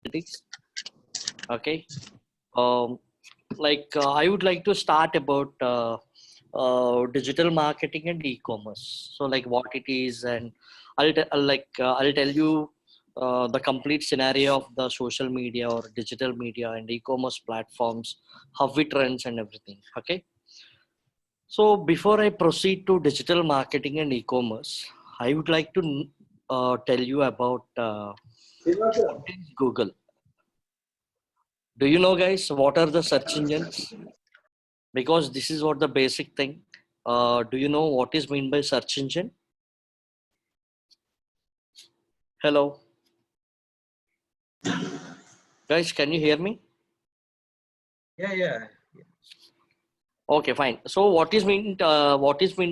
analytics. Okay. Um, I would like to start about digital marketing and e-commerce. So like what it is, and I'll tell you the complete scenario of the social media or digital media and e-commerce platforms, how it runs and everything. Okay. So before I proceed to digital marketing and e-commerce, I would like to tell you about what is Google. Do you know, guys, what are the search engines? Because this is what the basic thing. Do you know what is meant by search engine? Hello, guys, can you hear me? Yeah. Okay, fine. So what is meant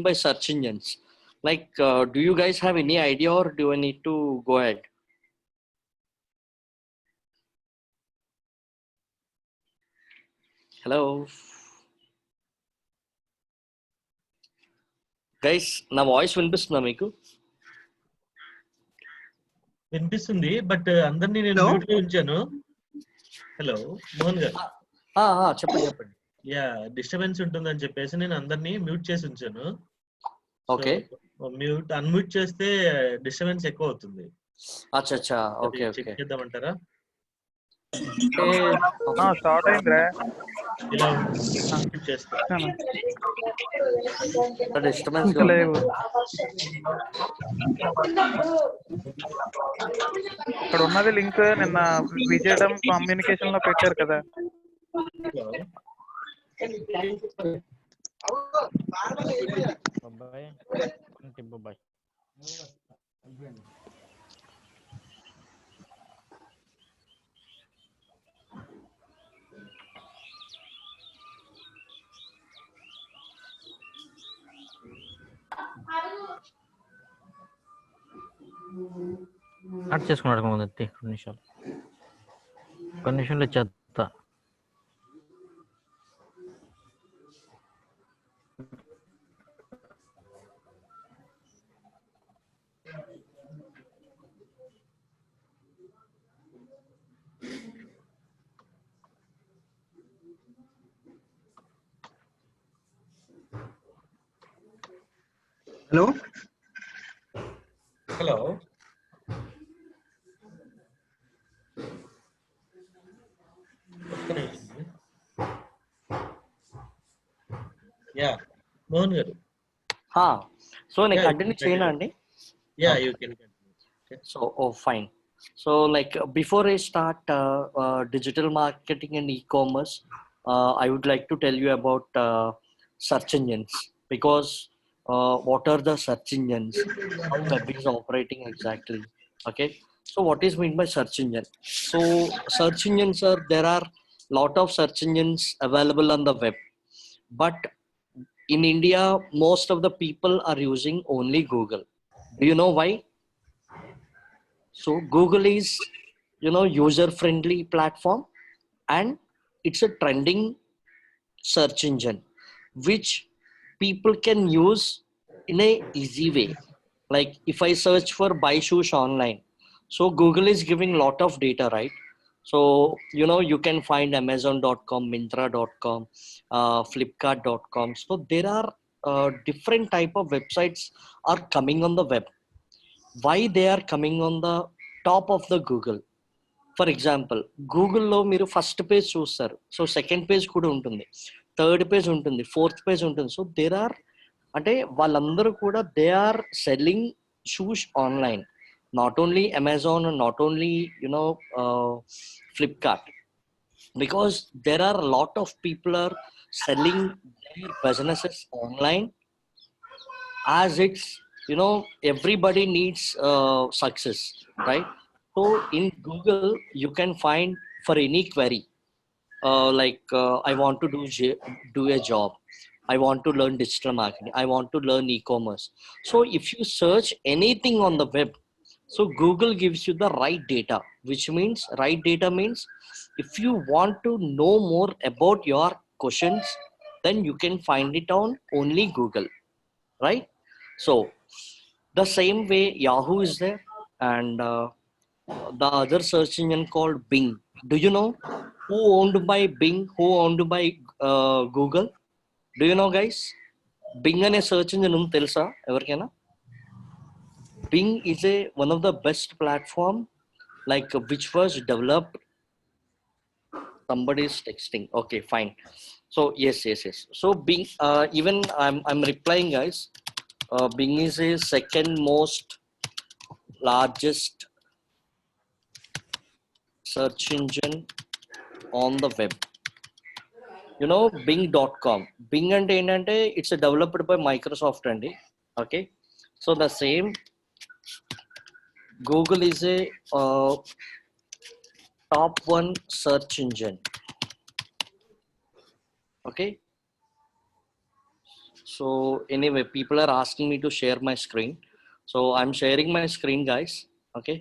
by search engines? Do you guys have any idea, or do I need to go ahead? Hello, guys, నా voice వినిపిస్తుందా మీకు? వినిపిస్తుంది, but అందరినీ నేను mute లో ఉంచాను. Hello Mohan గారు. చెప్పండి. యా, డిస్టర్బెన్స్ ఉంటుందని చెప్పేసి నేను అందరినీ మ్యూట్ చేసి ఉంచాను. ఓకే. మ్యూట్ అన్మ్యూట్ చేస్తే డిస్టర్బెన్స్ ఎక్కువ అవుతుంది. అచ్చా. ఓకే. చెక్ చేద్దామంటారా? స్టార్ట్ అయిందిరా. ఇలా చేస్తాను. డిస్టర్బెన్స్ లేవు. ఇక్కడ ఉన్నది లింక్ నిన్న విజయడం కమ్యూనికేషన్ లో పెట్టారు కదా. కట్ చేసుకున్నాడు ముందు 2 నిమిషాలు. 1 నిమిషంలో చెత్త. హలో యా మోహన్ గారు. సో నేను కంటిన్యూ చేయనా అండి? Yeah, you can continue. So fine. So before I start digital marketing and e-commerce, I would like to tell you about search engines, because what are the search engines, how web is operating exactly. Okay, so what is meant by search engine? So search engines there are lot of search engines available on the web, but in India most of the people are using only Google. Do you know why? So Google is, user friendly platform, and it's a trending search engine which people can use in a easy way. Like if I search for buy shoes online, so Google is giving lot of data, right? So you can find amazon.com, myntra.com, flipkart.com. So there are different type of websites are coming on the web. Why they are coming on the top of the Google? For example గూగుల్లో మీరు first page చూస్తారు, so second page కూడా ఉంటుంది, third page ఉంటుంది, fourth page ఉంటుంది. So there are అంటే వాళ్ళందరూ కూడా they are selling shoes online, not only Amazon, not only Flipkart, because there are a lot of people are selling their businesses online, as it's everybody needs success, right? So in Google you can find for any query, I want to do a job, I want to learn digital marketing, I want to learn e-commerce. So if you search anything on the web, so Google gives you the right data, which means right data means if you want to know more about your questions, then you can find it on only Google, right? So the same way Yahoo is there, and the other search engine called Bing. Do you know who owned by Bing? Who owned by Google? Do you know, guys? Bing అనే search engine ఉంది తెలుసా ఎవరికైనా? Bing is one of the best platform like which was developed. Somebody is texting. Okay, fine. So yes. So Bing, even I'm replying, guys. Bing is a second most largest search engine on the web. You know Bing.com. Bing and it's developed by Microsoft and okay. So the same Google is a top one search engine. Okay. So anyway, people are asking me to share my screen. So I'm sharing my screen, guys. Okay.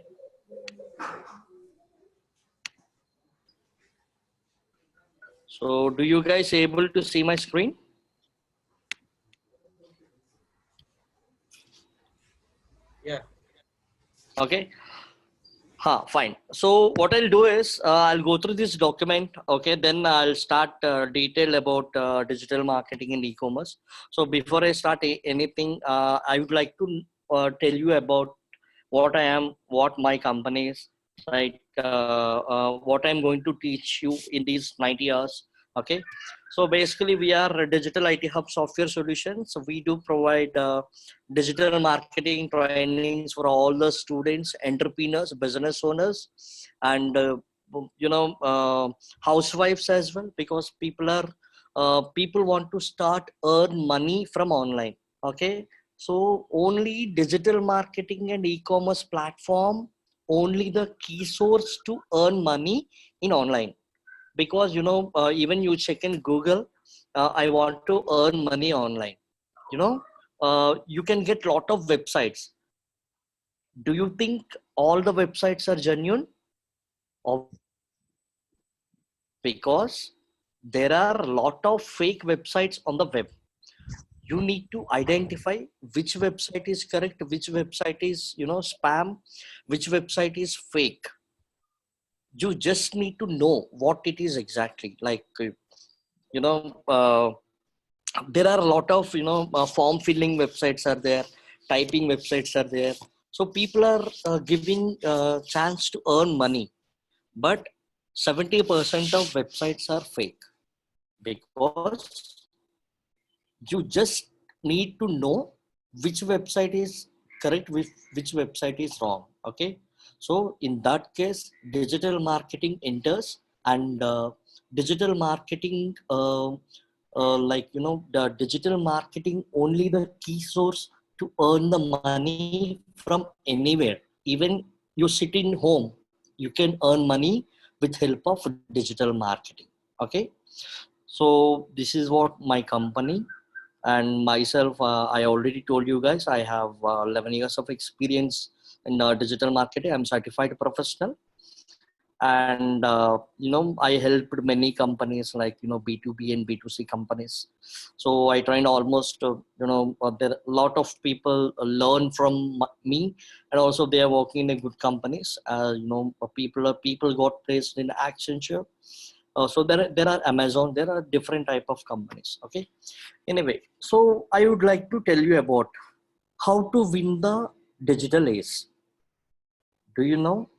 So do you guys able to see my screen? Yeah. Okay. Fine. So what I'll do is I'll go through this document. Okay. Then I'll start detail about digital marketing and e-commerce. So before I start anything, I would like to tell you about what I am, what my company is, like what I'm going to teach you in these 90 hours. Okay. So basically we are a digital IT hub software solutions. So we do provide digital marketing trainings for all the students, entrepreneurs, business owners, and housewives as well, because people want to start earn money from online. Okay. So only digital marketing and e-commerce platform, only the key source to earn money in online. Because even you check in Google, I want to earn money online. You can get lot of websites. Do you think all the websites are genuine? Or because there are a lot of fake websites on the web. You need to identify which website is correct, which website is spam, which website is fake. You just need to know what it is exactly. Like there are a lot of form filling websites are there, typing websites are there. So people are giving chance to earn money, but 70% of websites are fake. Because you just need to know which website is correct, which website is wrong. Okay. So in that case, digital marketing enters, and digital marketing the digital marketing only the key source to earn the money from anywhere. Even you sit in home, you can earn money with help of digital marketing. Okay. So this is what my company and myself, I already told you guys, I have 11 years of experience in digital marketing. I'm certified professional, and I helped many companies like B2B and B2C companies. So I trained almost there are a lot of people learn from me, and also they are working in a good companies. People got placed in Accenture. So there are Amazon, there are different type of companies. Okay. Anyway, so I would like to tell you about how to win the digital ace. Do you know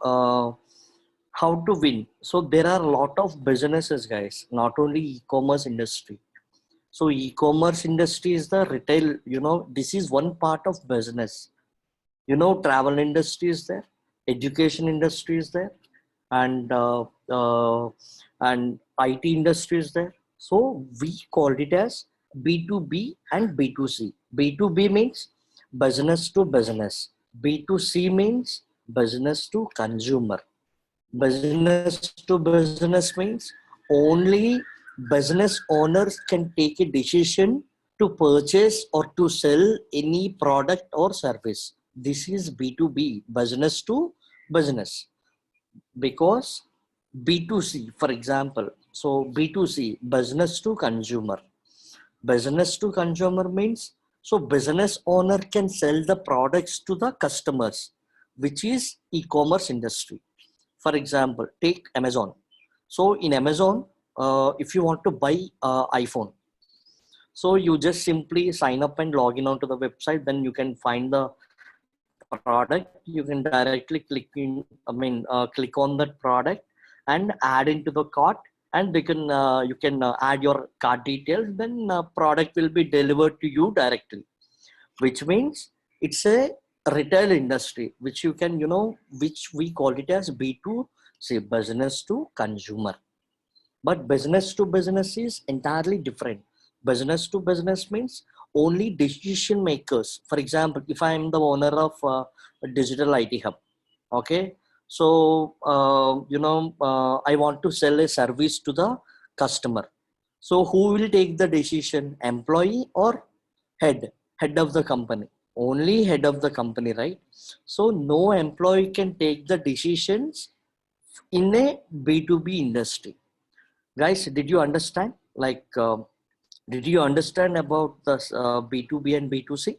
how to win? So there are a lot of businesses, guys, not only e-commerce industry. So e-commerce industry is the retail, this is one part of business. Travel industry is there, education industry is there, and IT industry is there. So we called it as B2B and B2C. B2B means business to business. B2C means business to consumer. Business to business means only business owners can take a decision to purchase or to sell any product or service. This is B2B, business to business. Because B2C, for example, so B2C, business to consumer. Business to consumer means, so business owner can sell the products to the customers. which is e-commerce industry. For example, take Amazon. So in Amazon, if you want to buy iPhone, so you just simply sign up and log in onto the website, then you can find the product. You can directly click click on that product and add into the cart, and you can add your cart details. Then product will be delivered to you directly, which means it's a retail industry, which you can, which we call it as B2C, business to consumer. But business to business is entirely different. Business to business means only decision makers. For example, if I am the owner of a digital IT hub, okay, so I want to sell a service to the customer. So who will take the decision, employee or head of the company? Only head of the company, right? So no employee can take the decisions in a B2B industry. Guys, did you understand? Did you understand about the B2B and B2C?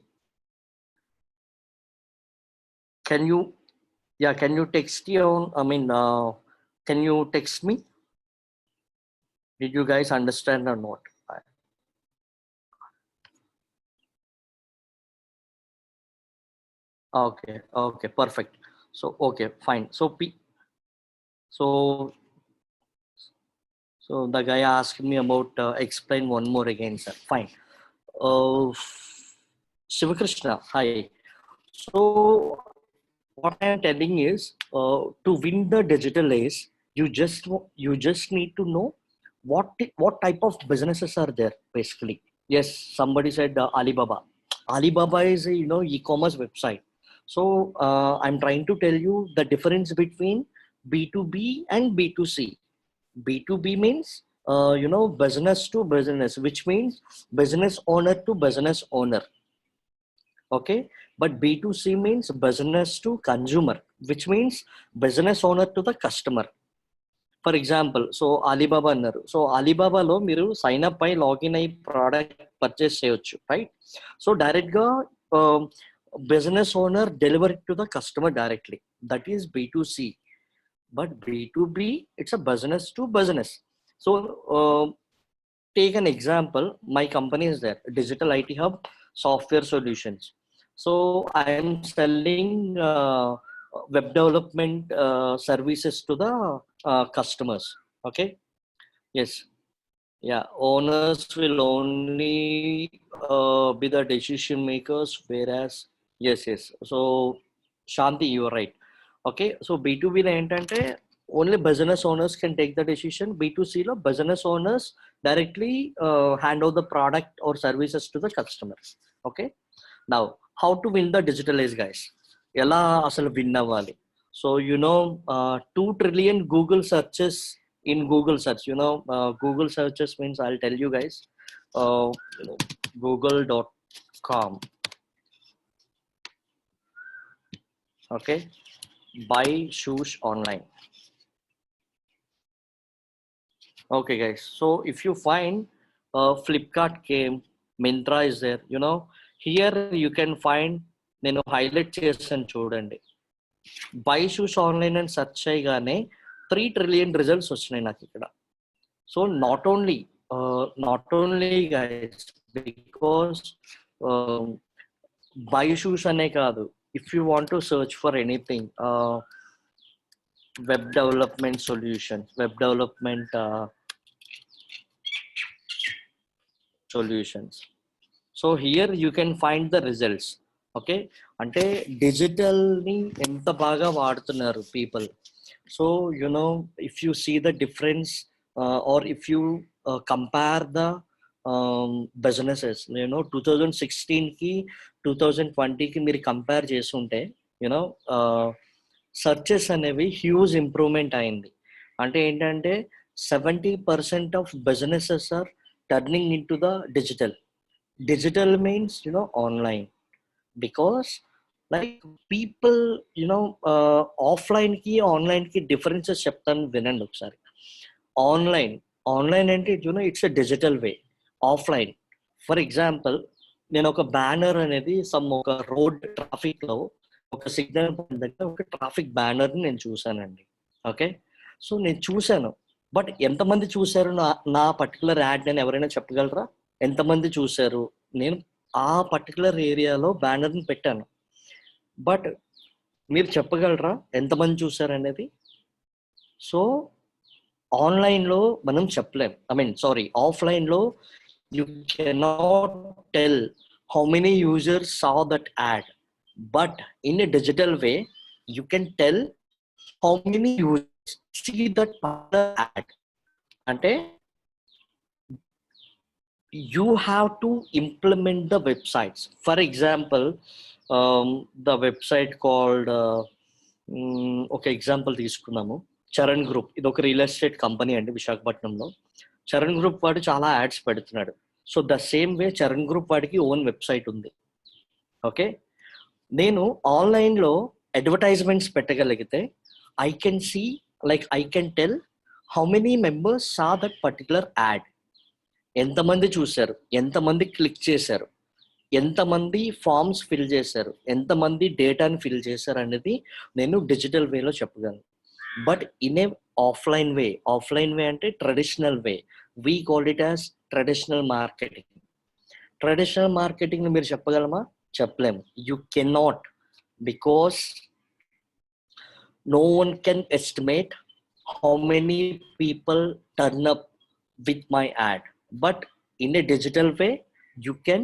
Can you text you? Can you text me? Did you guys understand or not? Okay, perfect. So, okay, fine. So the guy asked me about, explain one more again, sir. Fine. Shivakrishna, hi. So what I am telling is, to win the digital age, you just need to know what type of businesses are there, basically. Yes, somebody said Alibaba. Alibaba is a e-commerce website. So I'm trying to tell you the difference between B2B and B2C. B2B means business to business, which means business owner to business owner. Okay, but B2C means business to consumer, which means business owner to the customer. For example, so Alibaba annaru. So Alibaba lo miru sign up by login ayi product purchase cheyochu, right? So direct ga business owner deliver it to the customer directly. That is B2C. But B2B, it's a business to business. So take an example. My company is there, Digital IT Hub Software Solutions. So I am selling web development services to the customers. Okay. Yes. Yeah. Owners will only be the decision makers, whereas yes. So Shanti, you are right. Okay. So B2B lo entante only business owners can take the decision. B2C lo business owners directly hand over the product or services to the customers. Okay. Now, how to win the digital age, guys? Ela asalu win avvali. So 2 trillion Google searches in Google search. Google searches means, I'll tell you guys. Google.com. Okay. Buy shoes online. Okay, guys. So if you find Flipkart came, Myntra is there. Here you can find, highlight చేసాను చూడండి. Buy shoes online and search చేయగానే 3 trillion results వచ్చినాయి నాకు ఇక్కడ. So not only guys, because buy shoes అనే కాదు, if you want to search for anything, web development solutions, solutions. So here you can find the results. Okay, అంటే digital ni ఎంత బాగా వాడుతున్నారు people. So if you see the difference, or if you compare the businesses, 2016 ki 2020 ki మీరు compare చేస్తుంటే searches అనేవి huge improvement అయింది. అంటే ఏంటంటే 70% of businesses are turning into the digital means online, because like people offline ki online ki differences చెప్తాను వినండి ఒకసారి. Online అంటే it's a digital way. Offline, for example, నేను ఒక బ్యానర్ అనేది ఒక రోడ్ ట్రాఫిక్ లో ఒక సిగ్నల్ పాయింట్ దగ్గర ఒక ట్రాఫిక్ బ్యానర్ ని నేను చూసానండి. ఓకే, సో నేను చూశాను, బట్ ఎంతమంది చూశారు నా పర్టికులర్ యాడ్ అని ఎవరైనా చెప్పగలరా? ఎంతమంది చూశారు? నేను ఆ పర్టికులర్ ఏరియాలో బ్యానర్ ని పెట్టాను, బట్ మీరు చెప్పగలరా ఎంతమంది చూశారు అనేది? సో ఆన్లైన్లో మనం చెప్పలేం, ఆఫ్లైన్లో you cannot tell how many users saw that ad, but in a digital way you can tell how many users see that particular ad. అంటే you have to implement the websites. For example, the website called ఒక example తీసుకున్నాము, Charan group. ఇది ఒక real estate company అండి విశాఖపట్నంలో. Charan group వాడు చాలా ads పెడుతున్నాడు. So the same way Charan group వాడికి ఓన్ వెబ్సైట్ ఉంది. ఓకే, నేను ఆన్లైన్లో అడ్వర్టైజ్మెంట్స్ పెట్టగలిగితే I can see, I can tell how many members saw that particular ad. ఎంతమంది చూశారు, ఎంతమంది క్లిక్ చేశారు, ఎంతమంది ఫామ్స్ ఫిల్ చేశారు, ఎంతమంది డేటాని ఫిల్ చేశారు అనేది నేను డిజిటల్ వేలో చెప్పగలను. బట్ ఇన్ ఏ ఆఫ్లైన్ వే అంటే traditional way, we call it as traditional marketing. Traditional marketing మీరు చెప్పగలమా? చెప్పలేము. You cannot, because no one can estimate how many people turn up with my ad. But in a digital way, you can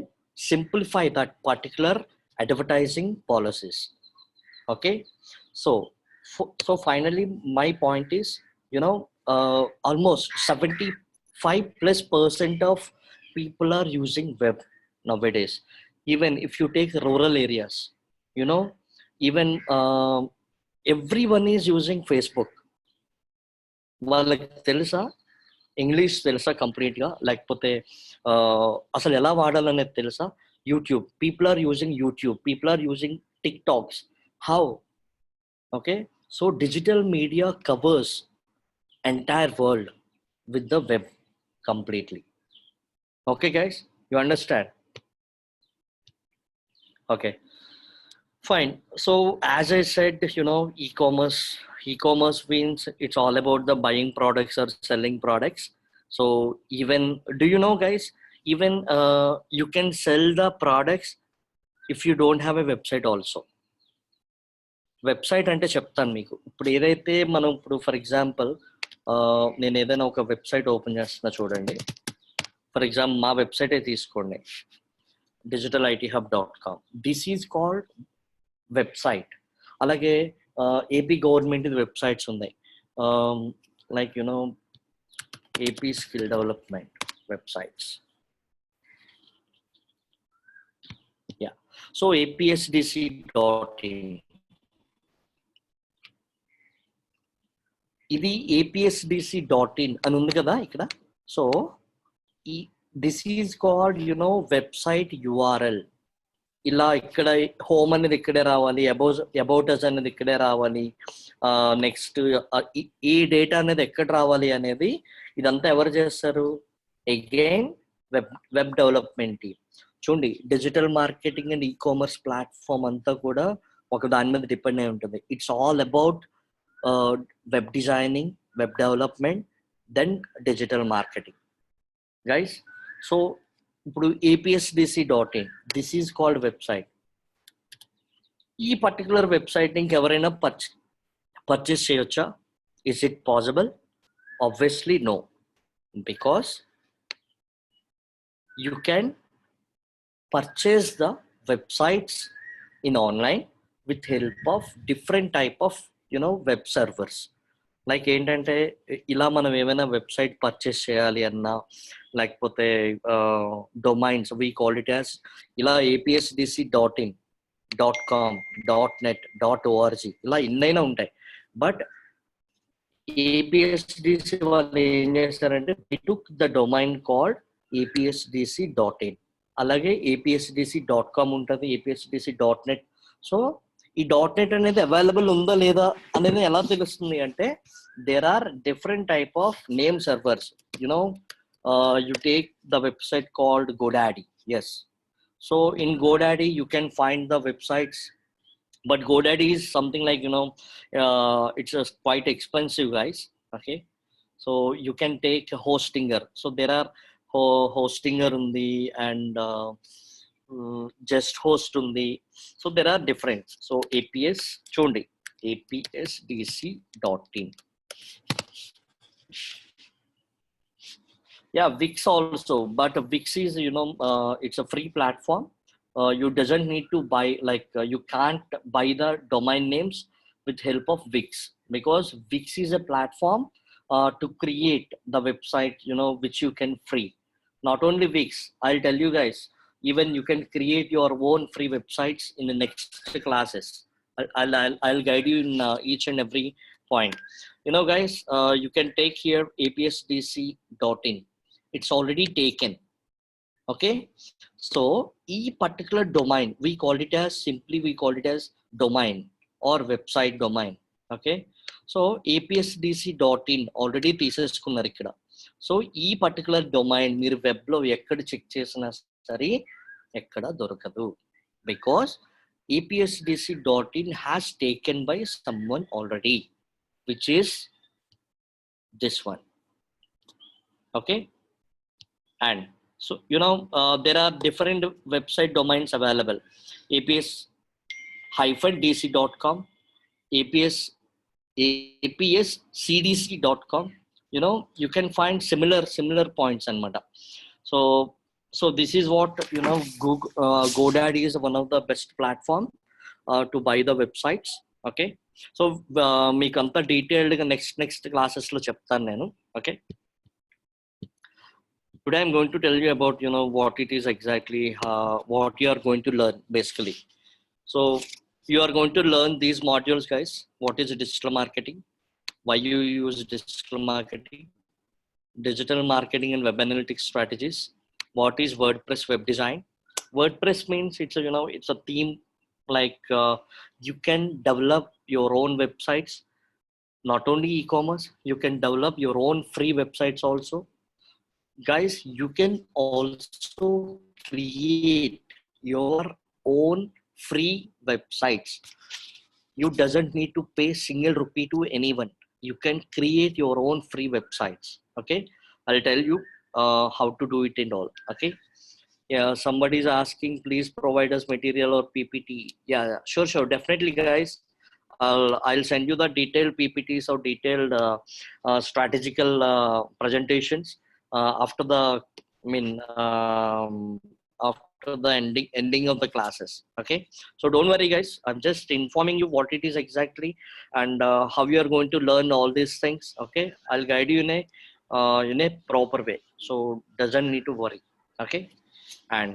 simplify that particular advertising policies. Okay, so finally my point is, almost 75+% of people are using web nowadays. Even if you take rural areas, even everyone is using Facebook. వాళ్ళకి తెలుసా English తెలుసా కంప్లీట్గా, లేకపోతే అసలు ఎలా వాడాలనేది తెలుసా? YouTube, people are using YouTube, people are using TikToks. How? Okay, so digital media covers entire world with the web completely. Okay guys, you understand? Okay, fine. So as I said, e-commerce means it's all about the buying products or selling products. So even, do you know guys, even you can sell the products if you don't have a website also. Website అంటే చెప్తాను మీకు. ఇప్పుడు ఏదైతే మనం ఇప్పుడు for example నేను ఏదైనా ఒక వెబ్సైట్ ఓపెన్ చేస్తున్నా చూడండి. ఫర్ ఎగ్జాంపుల్ మా వెబ్సైటే తీసుకోండి, digitalitihub.com. This is called website. అలాగే ఏపీ గవర్నమెంట్ వెబ్సైట్స్ ఉన్నాయి, like AP skill development websites. Yeah, so apsdc.in, ఇది apsdc.in అని ఉంది కదా ఇక్కడ. So this is called website URL. ఇలా ఇక్కడ హోమ్ అనేది ఇక్కడే రావాలి, అబౌట్ అస్ అనేది ఇక్కడే రావాలి, నెక్స్ట్ ఈ డేటా అనేది ఎక్కడ రావాలి అనేది ఇదంతా ఎవరు చేస్తారు? Again web development team. చూడండి, digital marketing and e-commerce platform అంతా కూడా ఒక దాని మీద డిపెండ్ అయి ఉంటుంది. It's all about web designing, web development, then digital marketing, guys. So ఇప్పుడు apsdc.in, this is called website. ఈ పర్టికులర్ వెబ్సైట్ ఇంకెవరైనా పర్చేస్ చేయొచ్చా? Is it possible? Obviously no, because you can purchase the websites in online with help of different type of web servers. Like ఏంటంటే ఇలా మనం ఏమైనా website purchase చేయాలి అన్నా, లేకపోతే domains, we call it as ఇలా apsdc.in, .com, .net, .org, ఇలా ఎన్నైనా ఉంటాయి. బట్ apsdc వాళ్ళు ఏం చేస్తారంటే they took the domain called apsdc.in. అలాగే apsdc.com ఉంటుంది, apsdc.net. సో ఈ .net అనేది అవైలబుల్ ఉందా లేదా అనేది ఎలా తెలుస్తుంది అంటే, there are different type of name servers. You take the website called GoDaddy. Yes, so in GoDaddy you can find the websites But GoDaddy is something like, it's just quite expensive, guys. Okay, so you can take Hostinger. So there are Hostinger undi and Just Host undi. So there are different. So APS chundi, apsdc.in. Yeah, Wix also, but Wix is, it's a free platform. You doesn't need to buy, you can't buy the domain names with help of Wix, because Wix is a platform to create the website, which you can free. Not only Wix, I'll tell you guys, even you can create your own free websites in the next classes. I'll guide you in each and every point. Guys, you can take here apsdc.in. It's already taken. Okay, so particular domain, we call it as domain or website domain. Okay, so apsdc.in already తీసేసుకున్నారు ఇక్కడ. So ఈ particular domain మీరు web లో ఎక్కడ check చేసినా సరే ఎక్కడ దొరకదు, because apsdc.in has taken by someone already, which is this one. Okay, and so there are different website domains available. aps-dc.com, apscdc.com. You can find similar points and mata. So this is what Google, GoDaddy is one of the best platform to buy the websites. Okay, so meeku anta detailed ga next classes lo cheptanu nenu. Okay, today I'm going to tell you about what it is exactly, what you are going to learn basically. So you are going to learn these modules, guys. What is digital marketing, why you use digital marketing and web analytics strategies, what is WordPress web design. WordPress means it's a theme, like you can develop your own websites, not only e-commerce, you can develop your own free websites also. Guys, you can also create your own free websites. You doesn't need to pay single rupee to anyone. You can create your own free websites. Okay, I'll tell you how to do it and all. Okay, yeah, somebody is asking, please provide us material or PPT. Yeah, sure, definitely, guys. I'll send you the detailed PPTs or detailed strategical presentations after the after the ending of the classes. Okay, so don't worry, guys, I'm just informing you what it is exactly and how you are going to learn all these things. Okay, I'll guide you in a proper way, so doesn't need to worry. Okay, and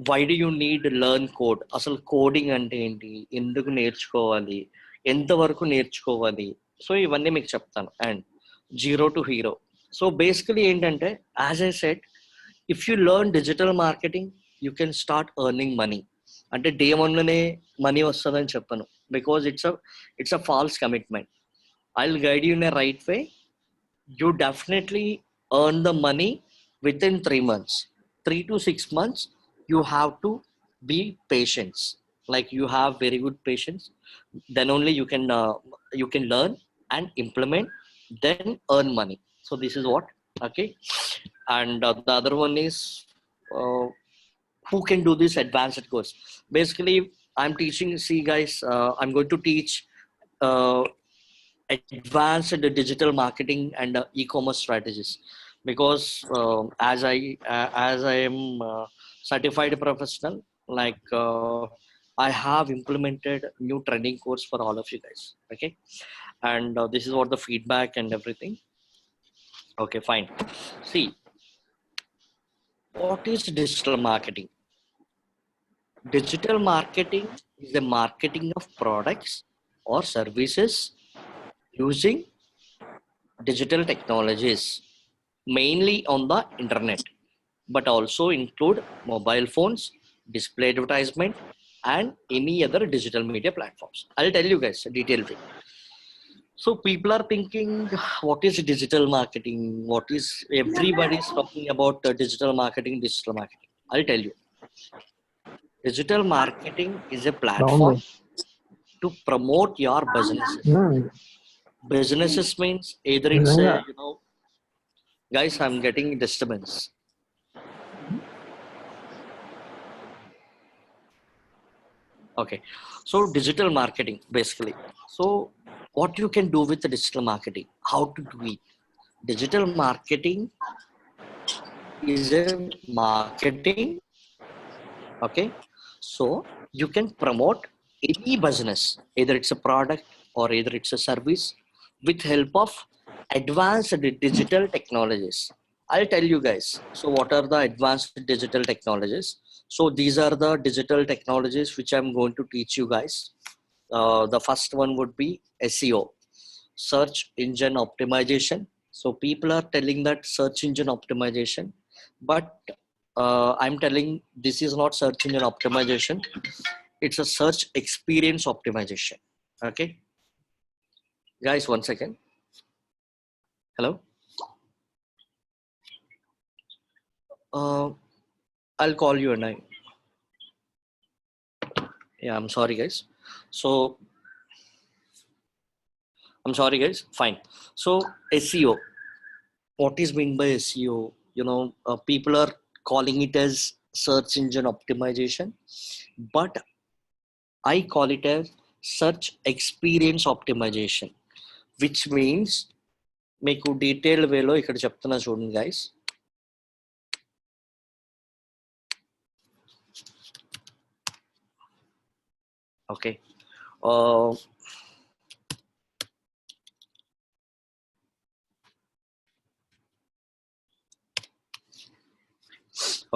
why do you need learn code? అసలు coding అంటే ఏంటి, ఎందుకు నేర్చుకోవాలి, ఎంతవరకు నేర్చుకోవాలి, so ఇవన్నీ మీకు చెప్తాను. And zero to hero. So basically ఏంటంటే, as I said, if you learn digital marketing you can start earning money. అంటే డే వన్లోనే మనీ వస్తుందని చెప్పను, because it's a false commitment. I will guide you in a right way. You definitely earn the money within 3 months. 3 to 6 months, you have to be patient. Like you have very good patience, then only you can learn and implement, then earn money. So this is what. Okay, and the other one is who can do this advanced course. Basically, I'm teaching, see guys, I'm going to teach advanced digital marketing and e-commerce strategies, because as I am certified professional, like I have implemented new training course for all of you guys. Okay, and this is what the feedback and everything. Okay, fine. See, what is digital marketing? Digital marketing is the marketing of products or services using digital technologies, mainly on the internet, but also include mobile phones, display advertisement, and any other digital media platforms. I'll tell you guys a detailed thing. So people are thinking, what is digital marketing? What is, everybody is talking about digital marketing. I'll tell you. Digital marketing is a platform to promote your businesses. Businesses means either it's a, guys, I'm getting disturbance. Okay, so digital marketing basically. So what you can do with the digital marketing, how to do it. Digital marketing is a marketing. Okay, so you can promote any business, either it's a product or either it's a service, with help of advanced digital technologies. I'll tell you guys, so what are the advanced digital technologies? So these are the digital technologies which I'm going to teach you guys. The first one would be SEO, search engine optimization. So people are telling that search engine optimization, but I'm telling this is not search engine optimization. It's a search experience optimization. Okay, guys, one second. Hello. I'll call you and yeah, I'm sorry guys. So I'm sorry guys. Fine. So SEO, what is meant by SEO? People are calling it as search engine optimization, but I call it as search experience optimization, which means మీకు detailed వేలో ఇక్కడ చెప్తున్నా చూడండి guys. Okay,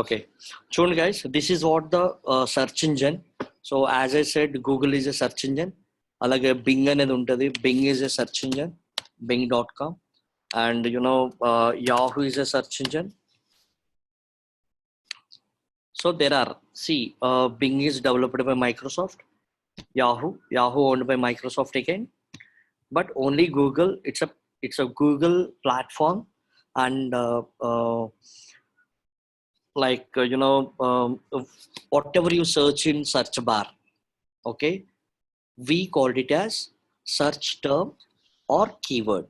okay, చూడండి guys, this is what the search engine. So as I said, Google is a search engine. అలాగే Bing అనేది ఉంటుంది. Bing is a search engine, bing.com. And Yahoo is a search engine. So there are, see, Bing is developed by Microsoft. Yahoo owned by Microsoft again, but only Google. It's a Google platform, and whatever you search in search bar, okay, we called it as search term or keyword.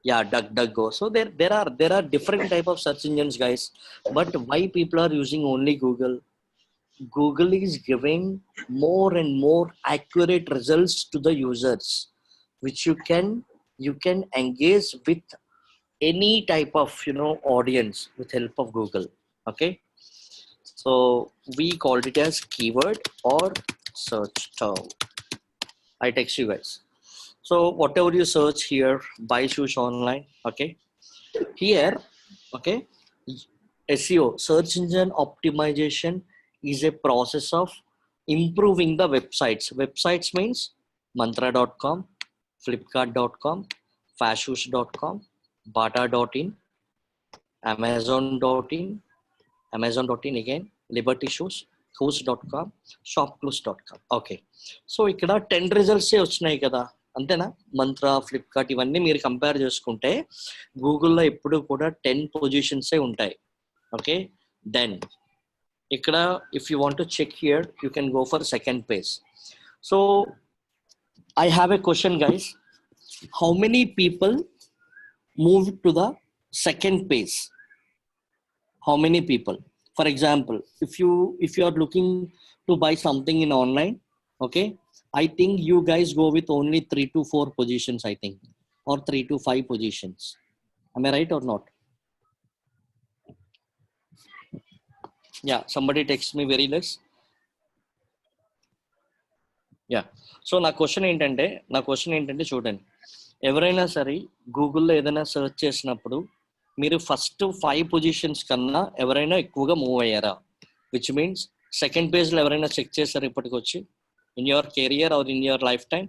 Yeah, DuckDuckGo. So there are different type of search engines, guys. But why people are using only Google? Google is giving more and more accurate results to the users, which you can engage with any type of audience with help of Google. Okay, so we called it as keyword or search term. I text you guys. So whatever you search here, buy shoes online. Okay, here, okay, SEO, search engine optimization, is a process of improving the websites. Websites means mantra.com, flipkart.com, fashoes.com, bata.in, amazon.in again, liberty shoes, hoos.com, shopclus.com. okay, so ఇక్కడ 10 results వచ్చినాయి కదా, అంతేనా? Mantra, Flipkart ఇవన్నీ మీరు compare చేసుకుంటే గూగుల్లో ఎప్పుడు కూడా 10 పొజిషన్సే ఉంటాయి. ఓకే, దెన్ ఇక్కడ if you want to check here, you can go for second page. So I have a question, guys. How many people moved to the second page? How many people? For example, if you are looking to buy something in online, okay, I think you guys go with only 3 to 4 positions, I think, or 3 to 5 positions. Am I right or not? Yeah, somebody text me very less. Yeah, so నా question ఏంటంటే చూడండి, ఎవరైనా సరే గూగుల్లో ఏదైనా search చేసినప్పుడు మీరు first 5 positions కన్నా ఎవరైనా ఎక్కువగా మూవ్ అయ్యారా? విచ్ మీన్స్ సెకండ్ పేజ్లో ఎవరైనా చెక్ చేశారు ఇప్పటికొచ్చి in your career or in your life time?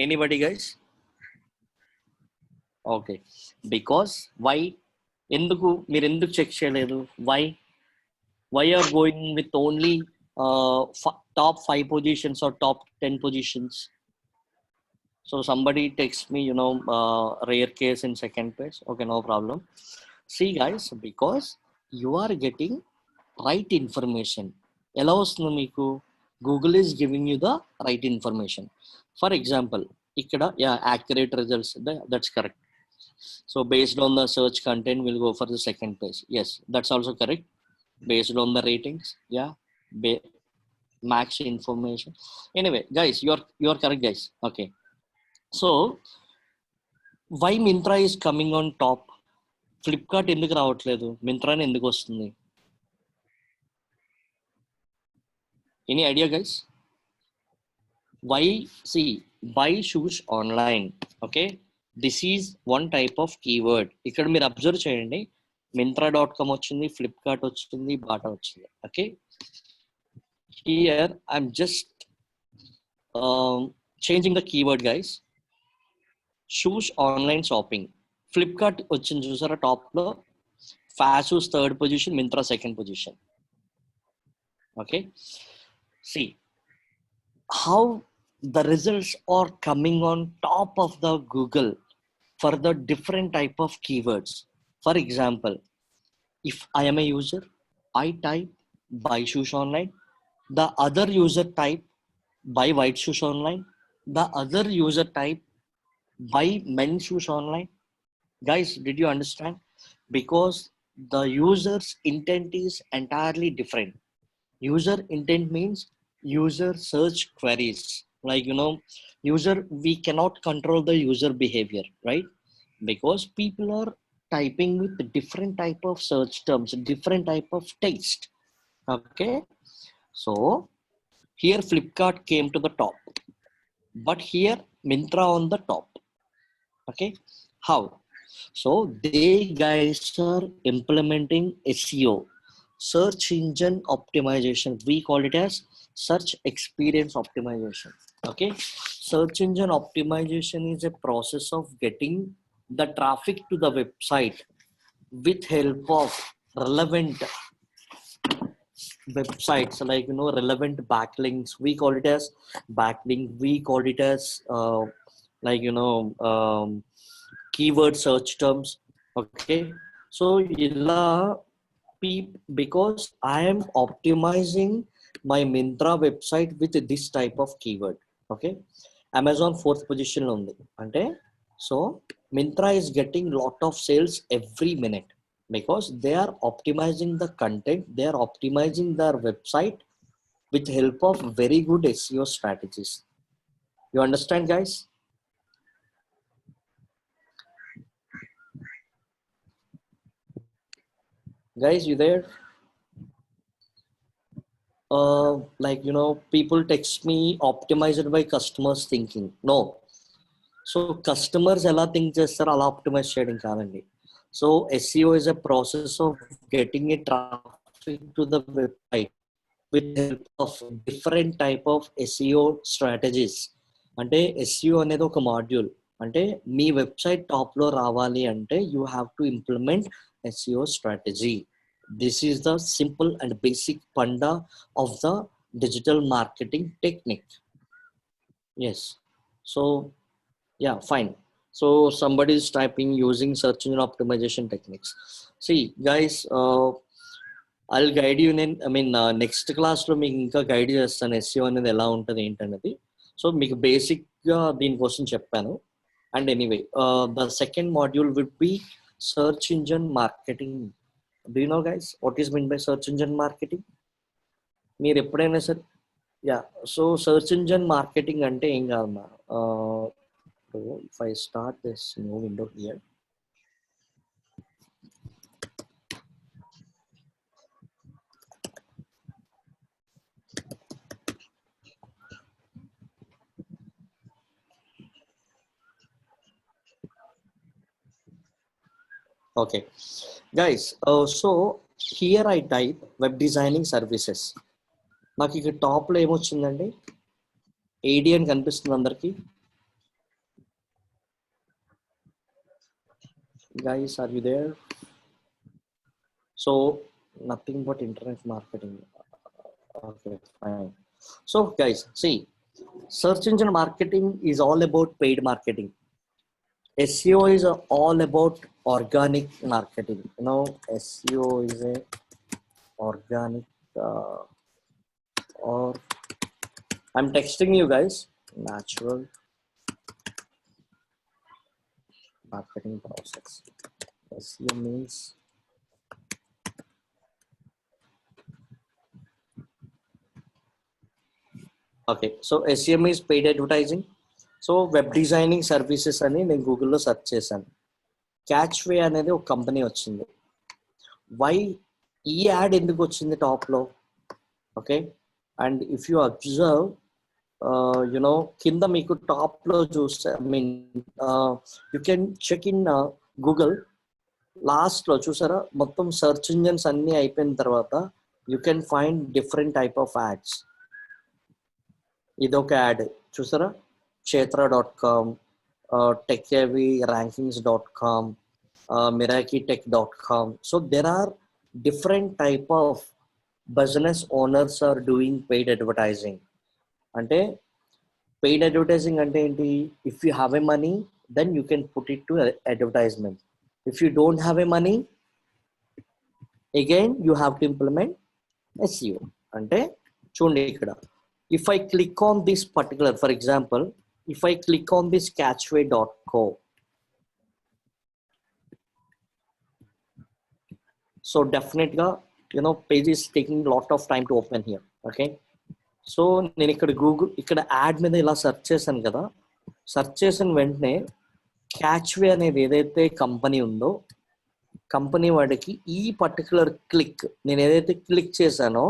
Anybody guys? Okay, because why? మీరు ఎందుకు చెక్ చేయలేదు? Why are going with only top 5 positions or top 10 positions? So somebody text me, rare case in second page. Okay, no problem. See guys, because you are getting right information ఎలా వస్తుంది మీకు? Google is giving you the right information. For example ఇక్కడ accurate results, that's correct. So based on the search content we'll go for the second place. Yes, that's also correct. Based on the ratings, max information. Anyway guys, you are correct guys. Okay, so why Myntra is coming on top? Flipkart ఎందుకు రావట్లేదు, మింత్రానే ఎందుకు వస్తుంది? Any idea guys? Why? See, buy shoes online. Okay, this is one type of keyword. ఇక్కడ మీరు observe చేయండి, Myntra.com వచ్చింది, Flipkart వచ్చింది, Bata వచ్చింది. Okay, here I'm just changing the keyword guys. Shoes online shopping, Flipkart వచ్చింది చూసారా top లో, Fashus third position, Myntra second position. Okay, see how the results are coming on top of the Google for the different type of keywords. For example, if I am a user, I type buy shoes online, the other user type buy white shoes online, the other user type buy men's shoes online. Guys, did you understand? Because the user's intent is entirely different. User intent means user search queries, like user, we cannot control the user behavior, right? Because people are typing with different type of search terms, different type of text. Okay, so here Flipkart came to the top, but here Myntra on the top. Okay, how? So they guys are implementing SEO, search engine optimization. We call it as search experience optimization. Okay, search engine optimization is a process of getting the traffic to the website with help of relevant websites, like relevant backlinks. We call it as backlink, we call it as keyword search terms. Okay, so because I am optimizing my Myntra website with this type of keyword. Okay, Amazon 4th position lo undi ante, so Myntra is getting lot of sales every minute because they are optimizing the content, they are optimizing their website with help of very good SEO strategies. You understand guys? Guys, you there? People text me optimized by customers thinking. No, so customers ela think chestaru ala optimize cheyadam kaadandi. So SEO is a process of getting a traffic to the website with help of different type of SEO strategies. అంటే SEO అనేది ఒక module. అంటే మీ website top లో రావాలి అంటే you have to implement SEO strategy. This is the simple and basic funda of the digital marketing technique. Yes, so yeah, fine. So somebody is typing using search engine optimization techniques. See guys, I'll guide you in next class లో మీకు ఇంకా guide చేస్తాను SEO అనేది ఎలా ఉంటుంది ఏంటనేది. So మీకు basic గా దీనికోసం చెప్పాను. And anyway, the second module would be search engine marketing. Do you know guys what is meant by search engine marketing? మీరు ఎప్పుడైనా సరే so search engine marketing అంటే ఏం కాదమ్మా. If I start this new window here, okay guys, so here I type web designing services. నాకు ఇక్కడ top లో ఏమొచ్చిందండి, AD అని కనిపిస్తుంది అందరికి. Guys, are you there? So nothing but internet marketing. Okay, fine. So guys, see, search engine marketing is all about paid marketing. SEO is all about organic marketing. SEO is a organic or I'm texting you guys. Natural marketing process. SEM means okay. So SEM is paid advertising. So web designing services అని నేను గూగుల్లో search చేశాను. క్యాచ్వే అనేది ఒక company వచ్చింది. Why ఈ add ఎందుకు వచ్చింది టాప్లో? Okay, and if you observe you know కింద మీకు టాప్లో చూస్తే I mean you can check in Google. లాస్ట్లో చూసారా మొత్తం సెర్చ్ ఇంజన్స్ అన్నీ అయిపోయిన తర్వాత you can find different type of ads. ఇదొక యాడ్ చూసారా, క్షేత్ర.com, techheavyrankings.com, mirakitech.com. So there are different type of business owners are doing paid advertising. Ante paid advertising ante enti, if you have a money then you can put it to advertisement. If you don't have a money, again you have to implement SEO. Ante చూడండి ఇక్కడ, if I click on this particular, for example, if I click on this catchway.co, so definitely you know page is taking a lot of time to open here. Okay, so నేను ఇక్కడ Google ఇక్కడ add మీద ఇలా search చేశాను కదా, search చేసిన వెంటనే క్యాచ్వే అనేది ఏదైతే కంపెనీ ఉందో కంపెనీ వాడికి ఈ పర్టికులర్ క్లిక్ నేను ఏదైతే క్లిక్ చేశానో,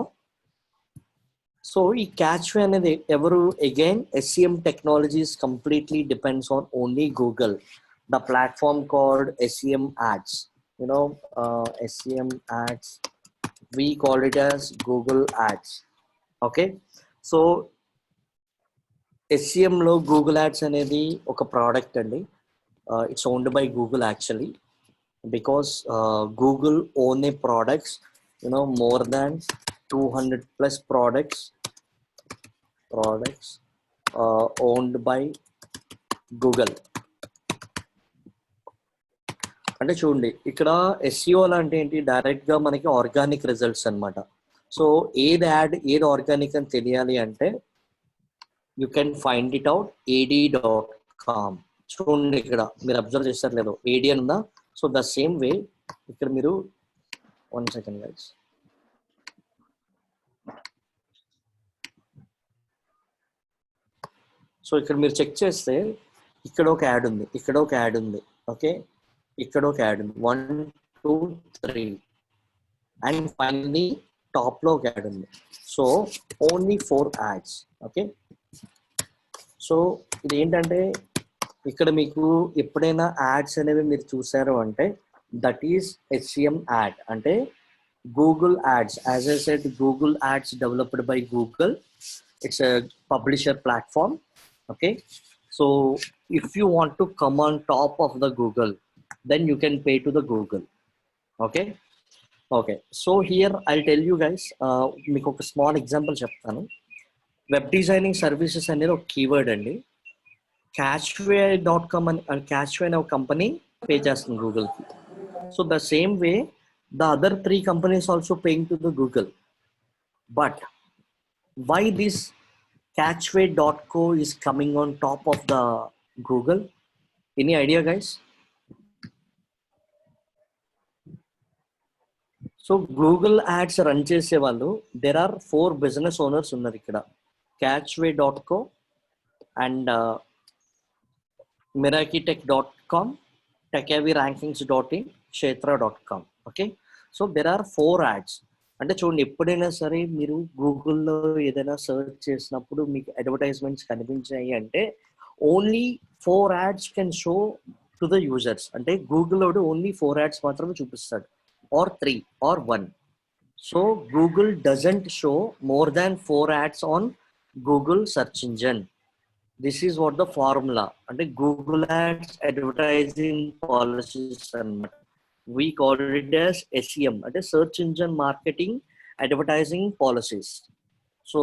సో ఈ క్యాచ్వే అనేది ఎవరు, again SEM technologies completely depends on only Google. The platform called SEM ads, you know, SEM ads, we call it as Google ads. Okay, so SEM లో Google ads అనేది ఒక product అండి. It's owned by Google actually, because Google own A products, you know, more than 200 plus products owned by Google. అంటే చూడండి ఇక్కడ SEO అంటే ఏంటి, direct గా మనకి ఆర్గానిక్ రిజల్ట్స్ అన్నమాట. సో ఏది యాడ్ ఏది ఆర్గానిక్ అని తెలియాలి అంటే you can find it out ad.com. చూడండి ఇక్కడ మీరు అబ్జర్వ్ చేస్తారు లేదు, AD అని ఉందా. సో ద సేమ్ వే ఇక్కడ మీరు 1 second guys. సో ఇక్కడ మీరు చెక్ చేస్తే ఇక్కడ ఒక యాడ్ ఉంది, ఇక్కడ ఒక యాడ్ ఉంది, ఓకే, ఇక్కడ ఒక యాడ్ ఉంది, 1 2 3 అండ్ ఫైనల్లీ టాప్ లో ఒక యాడ్ ఉంది. So only 4 ads. Okay, so ఇది ఏంటంటే ఇక్కడ మీకు ఎప్పుడైనా యాడ్స్ అనేవి మీరు చూసారు అంటే దట్ ఈస్ SEM యాడ్. అంటే Google ads, as I said Google ads developed by Google. It's a publisher platform. Okay, so if you want to come on top of the Google, then you can pay to the Google. Okay, so here I'll tell you guys, మీకు ఒక small example చెప్తాను. Web designing services అనేది ఒక keyword అండి. catchway.com అని catchway అనే ఒక company pay చేస్తుంది గూగుల్కి. So the same way the other 3 companies also paying to the Google. But why this catchway.co is coming on top of the Google? Any idea guys? So Google ads run చేసే వాళ్ళు, there are 4 business owners ఉన్నారు ఇక్కడ, catchway.co and mirakitech.com, techheavyrankings.in, kshetra.com. Okay, so there are 4 ads. అంటే చూడండి ఎప్పుడైనా సరే మీరు గూగుల్లో ఏదైనా సర్చ్ చేసినప్పుడు మీకు అడ్వర్టైజ్మెంట్స్ కనిపించాయి అంటే only 4 ads can show to the users. అంటే గూగుల్ ఓన్లీ 4 యాడ్స్ మాత్రమే చూపిస్తాడు, or 3 or 1. So Google doesn't show more than 4 ads on Google search engine. This is what the formula. అంటే గూగుల్ యాడ్స్ అడ్వర్టైజింగ్ పాలసీస్ అన్నమాట. We call it as SEM, that is search engine marketing advertising policies. So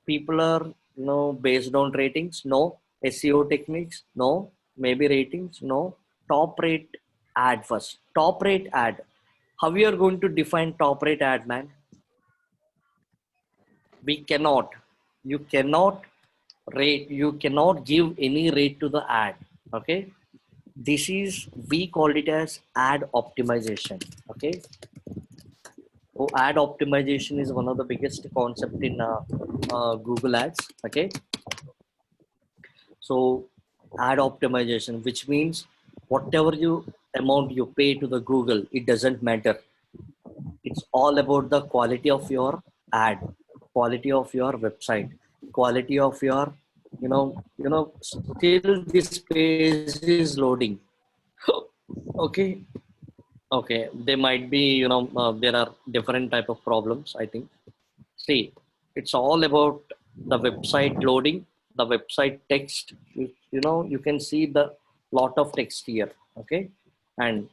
people are, you know, based on ratings, no. SEO techniques, no. Maybe ratings, no. Top rate ad first. Top rate ad. How you are going to define top rate ad, man? we cannot, you cannot rate, you cannot give any rate to the ad. Okay, this is, we called it as ad optimization. Okay, so ad optimization is one of the biggest concept in Google Ads. Okay, so ad optimization, which means whatever you amount you pay to the Google, it doesn't matter. It's all about the quality of your ad, quality of your website, quality of your, still this page is loading. Okay, okay, there might be, there are different type of problems, I think. See, it's all about the website loading, the website text. You can see the lot of text here. Okay, and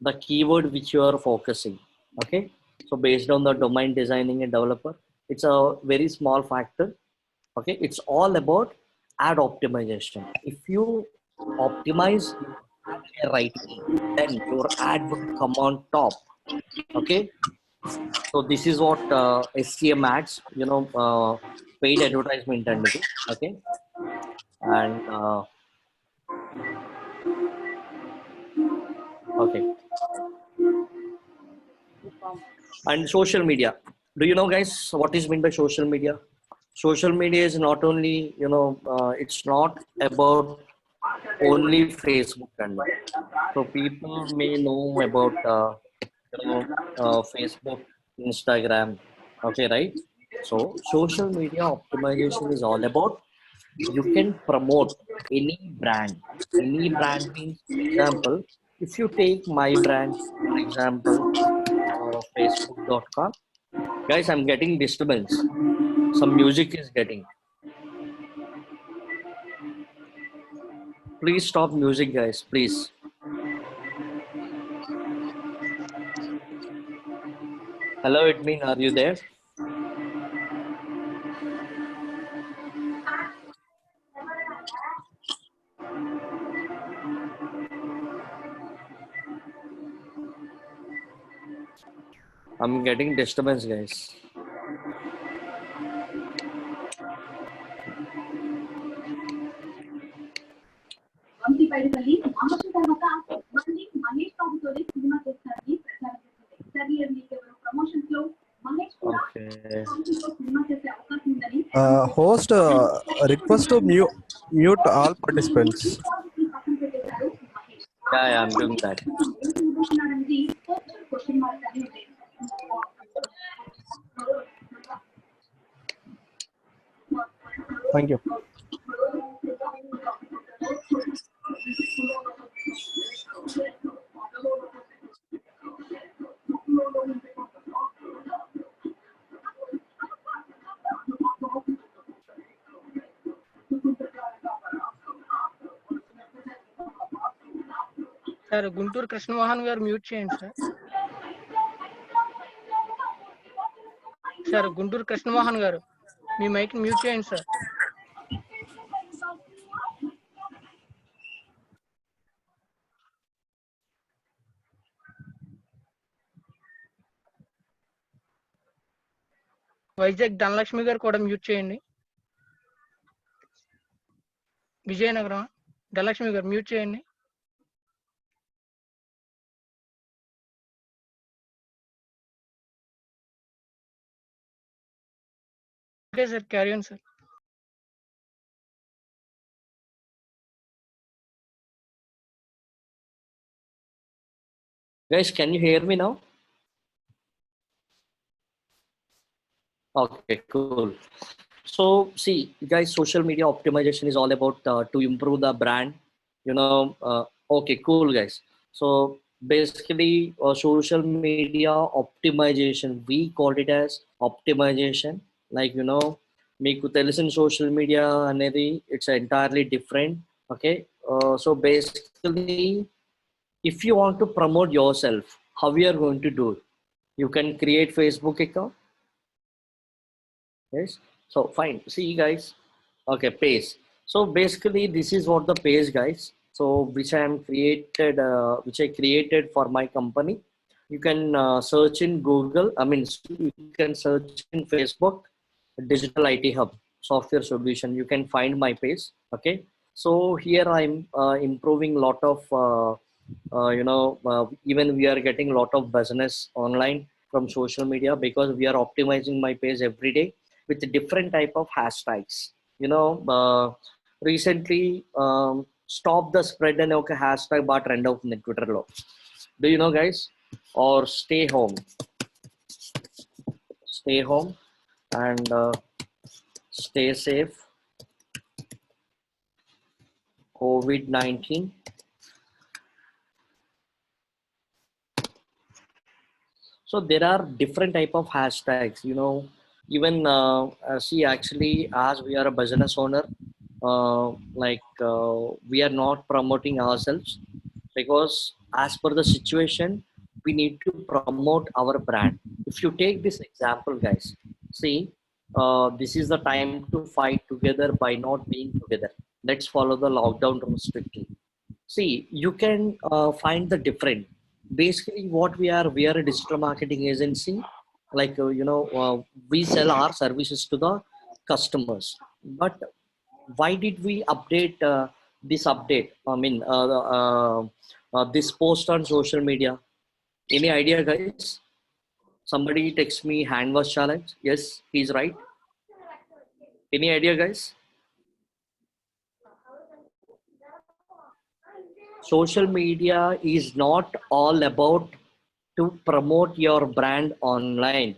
the keyword which you are focusing. Okay, so based on the domain designing and developer, it's a very small factor. Okay, it's all about ad optimization. If you optimize right, then your ad would come on top. Okay, so this is what SCM ads, paid advertisement and do. Okay, and okay, and social media. Do you know, guys, what is meant by social media? Social media is not only, it's not about only Facebook and all. So people may know about Facebook, Instagram. Okay, right? So social media optimization is all about, you can promote any brand. Any brand means, for example, if you take my brand, for example, facebook.com. Guys, I'm getting disturbance. Some music is getting. Please stop music, guys, please. Hello, Admin, are you there? I'm getting disturbance, guys. Okay. Host, request to mute all participants. Yeah, I'm doing that. Thank you. Sir Guntur Krishnamohan గారు mute చేయండి sir. Sir Guntur Krishnamohan గారు మీ mic mute చేయండి sir. Vizag Dhanalakshmi గారు కూడా mute చేయండి. విజయనగరం ధనలక్ష్మి గారు mute చేయండి. Okay sir, carry on sir. Guys, can you hear me now? Okay, cool. So see, guys, social media optimization is all about to improve the brand. Okay, cool, guys. So basically, social media optimization, we called it as optimization. Like, మీకు తెలిసిన social media అనేది, it's entirely different. Okay, so basically, if you want to promote yourself, how you are going to do it? You can create Facebook account. Yes, so fine. See, guys, okay, page. So basically, this is what the page, guys. So which I am created, which I created for my company. You can search in Google. I mean, you can search in Facebook. Digital IT Hub software solution. You can find my page. Okay. So here I'm improving lot of, even we are getting lot of business online from social media because we are optimizing my page every day with different type of hashtags. Recently, stop the spread and okay hashtag bar trend of Twitter lo. Do you know, guys? Or stay home and stay safe. COVID-19. So there are different type of hashtags. Even see, actually, as we are a business owner, we are not promoting ourselves because as per the situation, we need to promote our brand. If you take this example, guys, see, this is the time to fight together by not being together. Let's follow the lockdown rules strictly. See, you can find the different. Basically, we are a digital marketing agency. We sell our services to the customers. But why did we update this update? I mean, this post on social media. Any idea, guys? Somebody text me hand wash challenge. Yes, he's right. Any idea, guys? Social media is not all about to promote your brand online.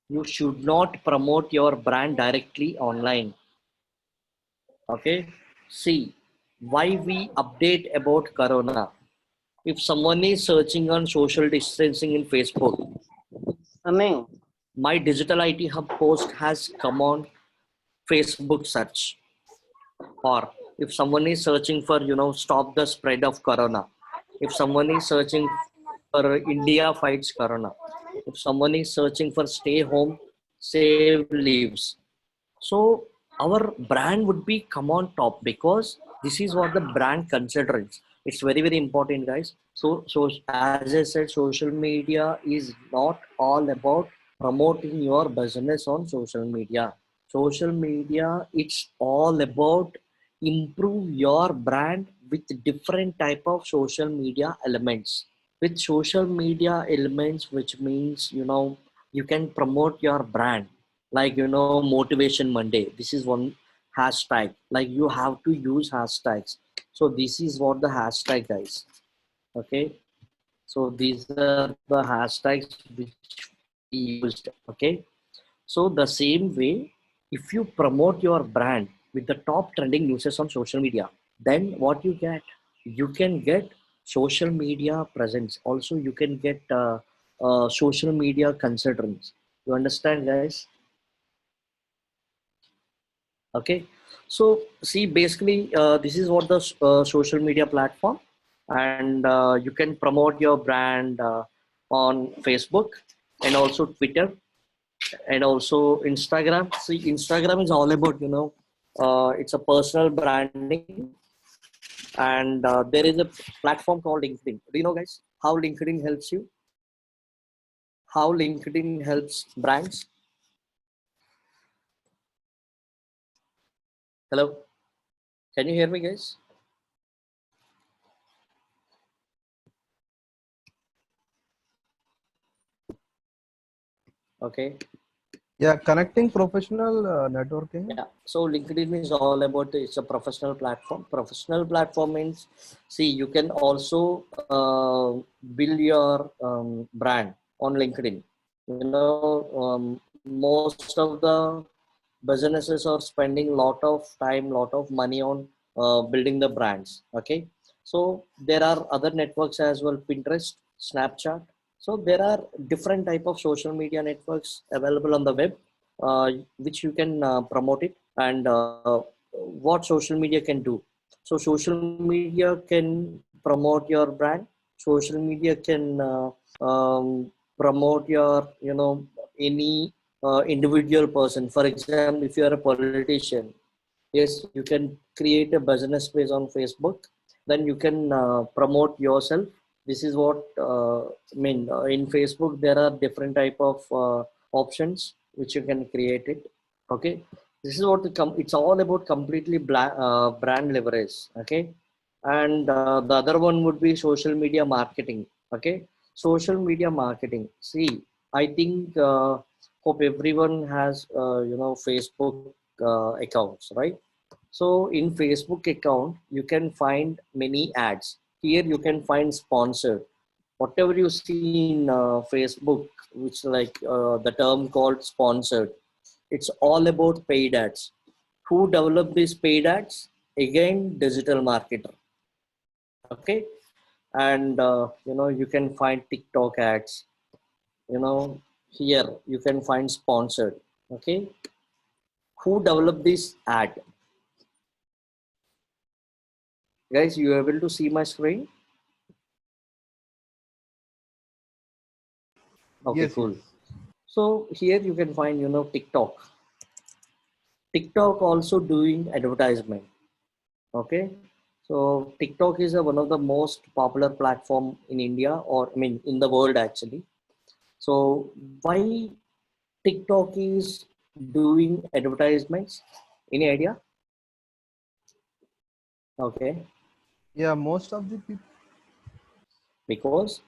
You should not promote your brand directly online. Okay. See, why we update about Corona? If someone is searching on social distancing in Facebook, my digital IT hub post has come on Facebook search. Or if someone is searching for, stop the spread of Corona. If someone is searching for India fights Corona. If someone is searching for stay home, save lives. So our brand would be come on top because this is what the brand considers. It's very, very important, guys. So as I said, social media is not all about promoting your business on social media. Social media, it's all about improve your brand with different type of social media elements. With social media elements, which means, you can promote your brand like motivation Monday. This is one hashtag, like you have to use hashtags. So this is what the hashtag, guys. Okay, so these are the hashtags which we used. Okay, so the same way, if you promote your brand with the top trending uses on social media, then what you can get social media presence. Also you can get social media considerance. You understand, guys? Okay, so see, basically this is what the social media platform, and you can promote your brand on Facebook and also Twitter and also Instagram. See, Instagram is all about, it's a personal branding, and there is a platform called LinkedIn. Do you know, guys, how LinkedIn helps you? How LinkedIn helps brands? Hello, can you hear me, guys? Okay. Yeah, connecting professional networking. Yeah, so LinkedIn is all about, it's a professional platform. Professional platform means, see, you can also build your brand on LinkedIn. Most of the businesses are spending lot of time, lot of money on building the brands. Okay, so there are other networks as well, Pinterest, Snapchat. So there are different type of social media networks available on the web, which you can promote it. And what social media can do? So social media can promote your brand. Social media can promote your, any individual person. For example, if you are a politician, yes, you can create a business page on Facebook. Then you can promote yourself. This is what in Facebook there are different type of options. which you can create it. Okay, this is what it's all about, completely brand leverage. Okay, and the other one would be social media marketing. Okay, social media marketing. See, I think hope everyone has Facebook accounts, right? So in Facebook account, you can find many ads. Here you can find sponsored. Whatever you see in Facebook, which like the term called sponsored, it's all about paid ads. Who develop these paid ads? Again, digital marketer. Okay, and you can find TikTok ads. Here you can find sponsored. Okay, who develop this ad? Guys, you able to see my screen? Okay, Yes, cool. yes. So here you can find, TikTok. TikTok also doing advertisement. Okay. So TikTok is one of the most popular platform in India, or I mean in the world actually. So why TikTok is doing advertisements? Any idea? Okay. Yeah, most of the people. Because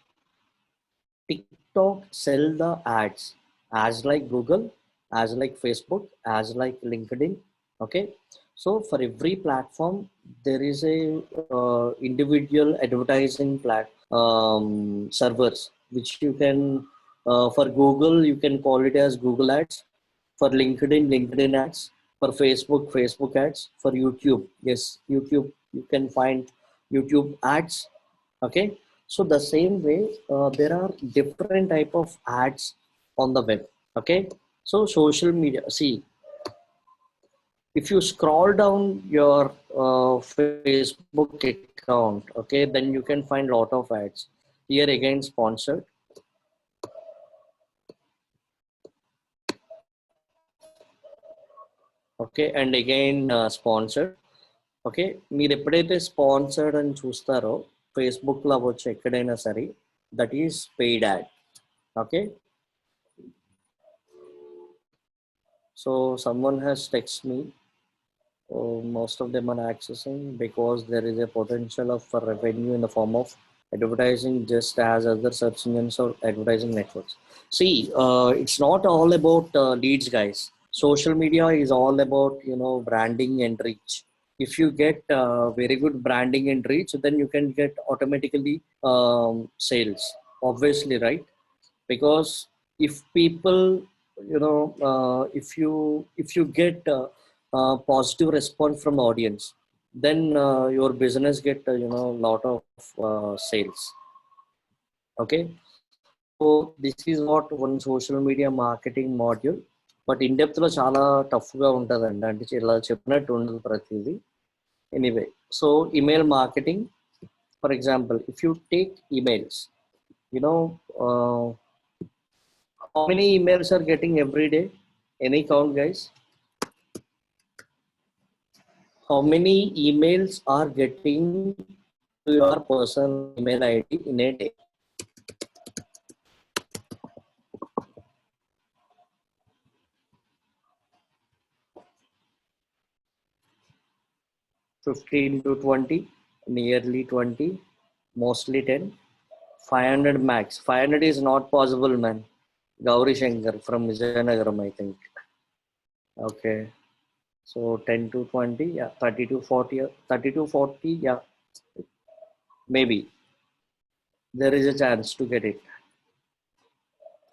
TikTok sell the ads as like Google, as like Facebook, as like LinkedIn. Okay, so for every platform there is a individual advertising servers which you can for Google you can call it as Google Ads, for LinkedIn ads, for Facebook ads, for YouTube, yes, YouTube you can find YouTube ads. Okay, so the same way there are different type of ads on the web. Okay, so social media, see, if you scroll down your Facebook account, okay, then you can find lot of ads. Here again sponsored. Okay, and again sponsored. Okay, మీరు ఎప్పుడైతే sponsored అని చూస్తారో ఫేస్బుక్లో అవ్వచ్చు ఎక్కడైనా సరే, that is paid add. Okay, so someone has text me. Most of them are accessing because there is a potential of for revenue in the form of advertising, just as other search engines or advertising networks. See, it's not all about leads, guys. Social media is all about branding and reach. If you get very good branding and reach, then you can get automatically sales, obviously, right? Because if people if you get positive response from the audience, then your business get lot of sales. Okay, so this is what one social media marketing module, but in depth లో చాలా tough గా ఉంటుందండి, అంటే ఇలా చెప్పినట్టు ఉండదు ప్రతిదీ. Anyway, so email marketing, for example if you take emails, how many emails are getting every day? Any count, guys? How many emails are getting to your personal email ID in a day? $15 to $20, nearly 20, mostly 10, 500 max. 500 is not possible, man. Gauri Shankar from Vijayanagaram, I think. Okay, so 10 to 20, yeah, 30 to 40, 30 to 40, yeah, maybe there is a chance to get it.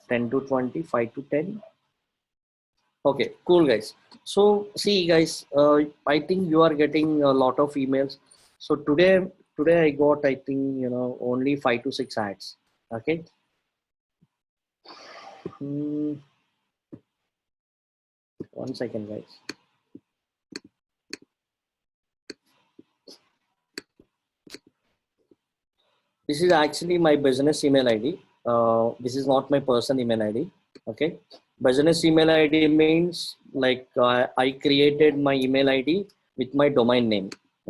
10 to 20, 5 to 10. Okay, cool, guys. So see, guys, I think you are getting a lot of emails. So today I got, I think, only 5 to 6 ads. Okay. One second, guys. This is actually my business email ID. This is not my personal email ID. Okay, business email ID means like I created my email ID with my domain name.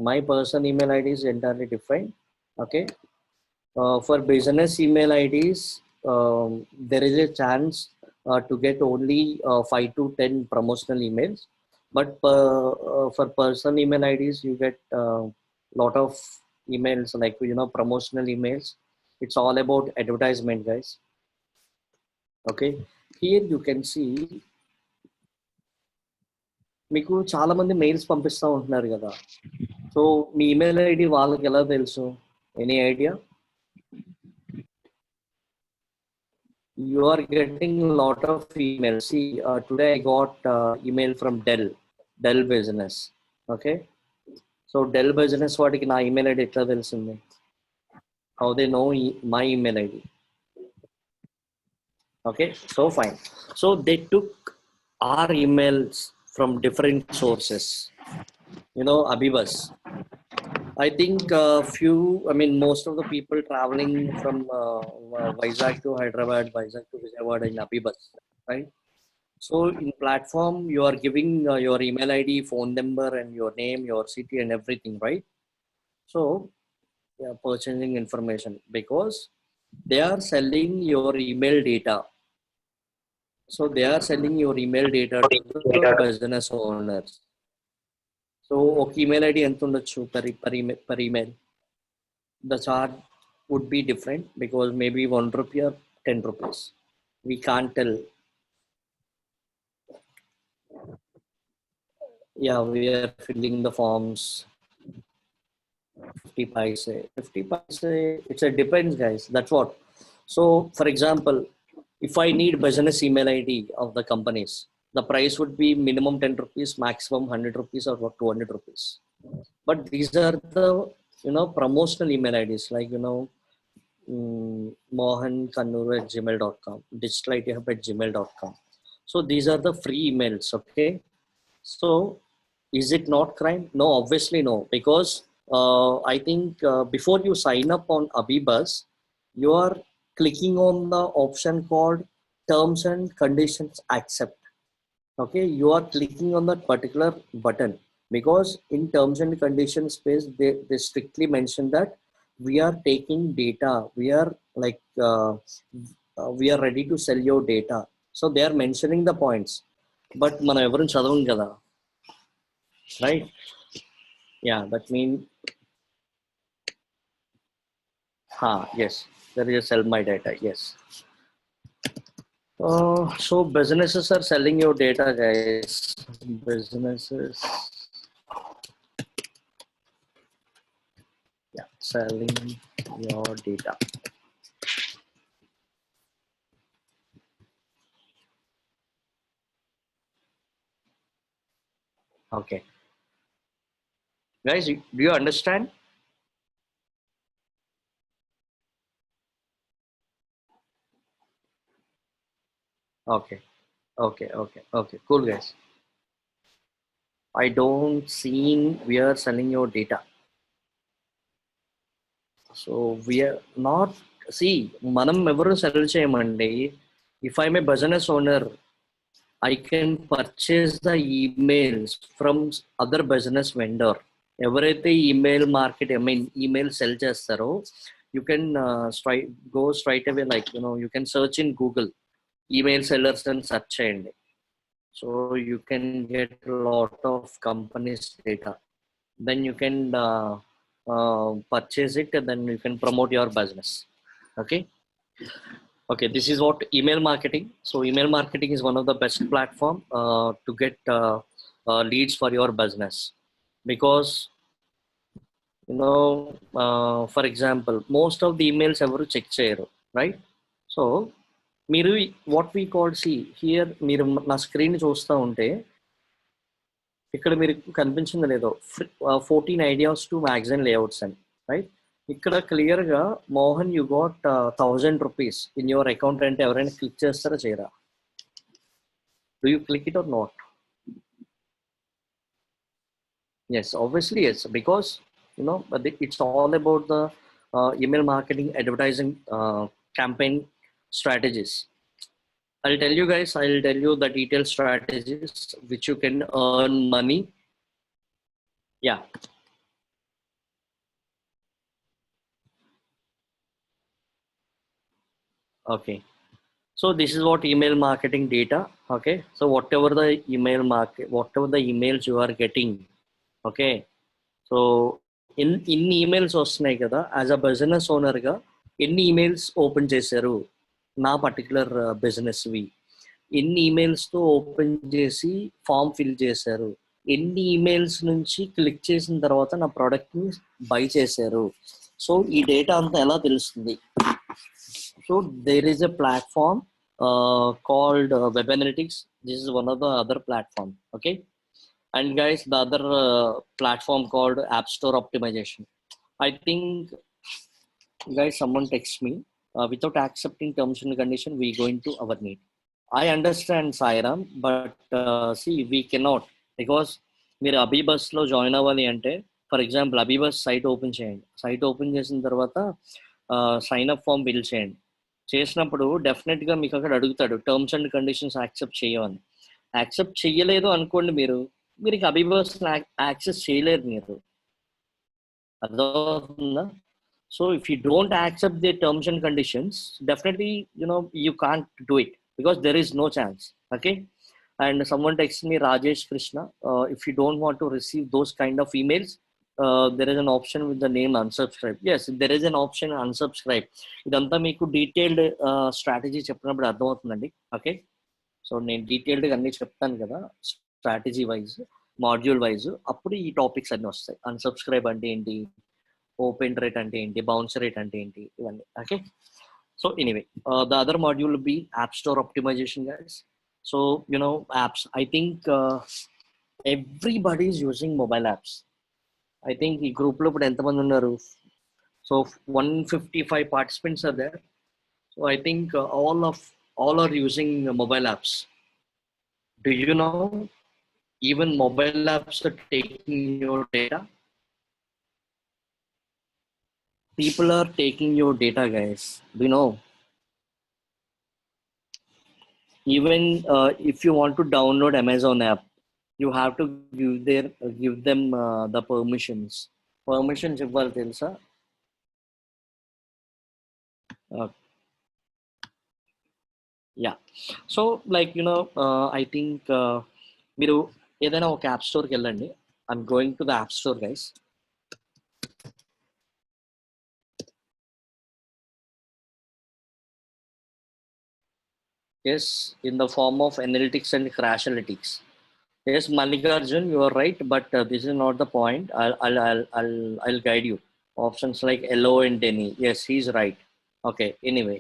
My personal email ID is entirely different. Okay, for business email IDs, there is a chance to get only 5 to 10 promotional emails. But for personal email IDs, you get a lot of emails, like, promotional emails. It's all about advertisement, guys. Okay, here you can see మీకు చాలా మంది mails పంపిస్తూ ఉంటున్నారు కదా. So మీ email ID వాళ్ళకి ఎలా తెలుసు? Any idea? You are getting a lot of emails. See, today I got email from Dell Business. Okay, so Dell Business వాటికి నా ఈమెయిల్ ఐడి ఎట్లా తెలిసింది? How they know my email ID? Okay, so fine. So they took our emails from different sources. Abibus. I think most of the people traveling from Vizag to Hyderabad, Vizag to Vijayawada in Abibus, right? So in platform, you are giving your email ID, phone number, and your name, your city, and everything, right? So purchasing information, because they are selling your email data. So they are selling your email data to the business owners. So email ID ఎంత ఉండొచ్చు per email? The charge would be different, because maybe 1 rupee or 10 rupees. We can't tell. Yeah, we are filling the forms. 50 paise. 50 paise. It depends, guys. That's what. So, for example, if I need business email ID of the companies, the price would be minimum 10 rupees, maximum 100 rupees or 200 rupees. But these are the promotional email IDs, like mohankannuru@gmail.com, digitalitihub@gmail.com. So these are the free emails. Okay, so is it not crime? No, obviously no, because I think before you sign up on Abibus, you are clicking on the option called terms and conditions accept. Okay, you are clicking on that particular button, because in terms and conditions space, they strictly mention that we are taking data, we are like we are ready to sell your data. So they are mentioning the points, but మనం ఎవరు చదవం కదా, right? Yeah, that means yes, there is a sell my data. Yes. So businesses are selling your data, guys. Businesses, selling your data. Okay, guys, do you understand? Okay, cool, guys. I don't see we are selling your data. So we are not, see, manam evaru sell cheyamandi. If I'm a business owner, I can purchase the emails from other business vendor. ఎవరైతే email market, email sell చేస్తారో, you can go straight away, like you can search in Google email sellers and search cheyandi. So you can get a lot of companies data. Then you can purchase it, and then you can promote your business. Okay, this is what email marketing. So email marketing is one of the best platform to get leads for your business, because for example, most of the emails ever check cheyaru, right? So మీరు what we call, see here, మీరు నా screen చూస్తూ ఉంటే ఇక్కడ మీరు కనిపించింది లేదో 14 ideas to magazine layouts అని, రైట్? ఇక్కడ క్లియర్గా Mohan you got 1000 rupees in your account అంటే ఎవరైనా క్లిక్ చేస్తారా చేయరా? Do you click it or not? Yes, obviously yes, because it's all about the email marketing advertising campaign strategies. I'll tell you guys, I'll tell you the detailed strategies which you can earn money. Yeah. Okay. So this is what email marketing data. Okay, so whatever the emails you are getting, okay, so in emails వస్తున్నాయి కదా, as a business ఓనర్గా ఎన్ని emails open చేశారు నా particular బిజినెస్వి, ఎన్ని ఈమెయిల్స్తో open చేసి form fill చేశారు, ఎన్ని emails నుంచి క్లిక్ చేసిన తర్వాత నా ప్రోడక్ట్ని బై చేశారు. సో ఈ డేటా అంతా ఎలా తెలుస్తుంది? So there is a platform called Web Analytics. This is one of the other platform. Okay, and guys, the other platform called App Store Optimization. I think, guys, someone text me without accepting terms and condition, we going to our need. I understand, Sairam, but see, we cannot, because మీరు అబీబస్లో join అవ్వాలి అంటే, for example AbhiBus site open చేయండి. Site open చేసిన తర్వాత sign up form fill చేయండి. చేసినప్పుడు డెఫినెట్గా మీకు అక్కడ అడుగుతాడు టర్మ్స్ అండ్ కండిషన్స్ యాక్సెప్ట్ చేయమని. యాక్సెప్ట్ చేయలేదు అనుకోండి, మీరు ఇక అబీబస్ యాక్సెస్ చేయలేరు మీరు. అర్థమవుతుందా? So if you don't accept the terms and conditions, definitely you can't do it, because there is no chance. Okay, and someone texted me, Rajesh Krishna, if you don't want to receive those kind of emails, there is an option with the name unsubscribe. Yes, there is an option unsubscribe. ఇదంతా మీకు detailed strategy చెప్పినప్పుడు అర్థమవుతుందండి. Okay, so నేను డీటెయిల్డ్గా అన్నీ చెప్తాను కదా, strategy wise, module wise, అప్పుడు ఈ టాపిక్స్ అన్నీ వస్తాయి. అన్సబ్స్క్రైబ్ అంటే ఏంటి, ఓపెన్ రేట్ అంటే ఏంటి, బౌన్స్ రేట్ అంటే ఏంటి, ఇవన్నీ. Okay, so anyway, the other module will be App Store Optimization, guys. So apps, I think everybody is using mobile apps. I think ఈ group లో ఇప్పుడు ఎంతమంది ఉన్నారు? So 155 participants are there. So I think all are using mobile apps. Do you know even mobile apps are taking your data? People are taking your data, guys. Do you know? Even if you want to download Amazon app, you have to give them the permissions. Permissions ఇవ్వాలి తెలుసా? Yeah. So like I think మీరు ఏదైనా ఒక app స్టోర్కి వెళ్ళండి. I'm going to the app store, guys. Yes, in the form of analytics and Crashlytics. Yes, Mallikarjun, you are right, but this is not the point. I'll guide you. Options like Elo and Denny. Yes, he's right. Okay. Anyway,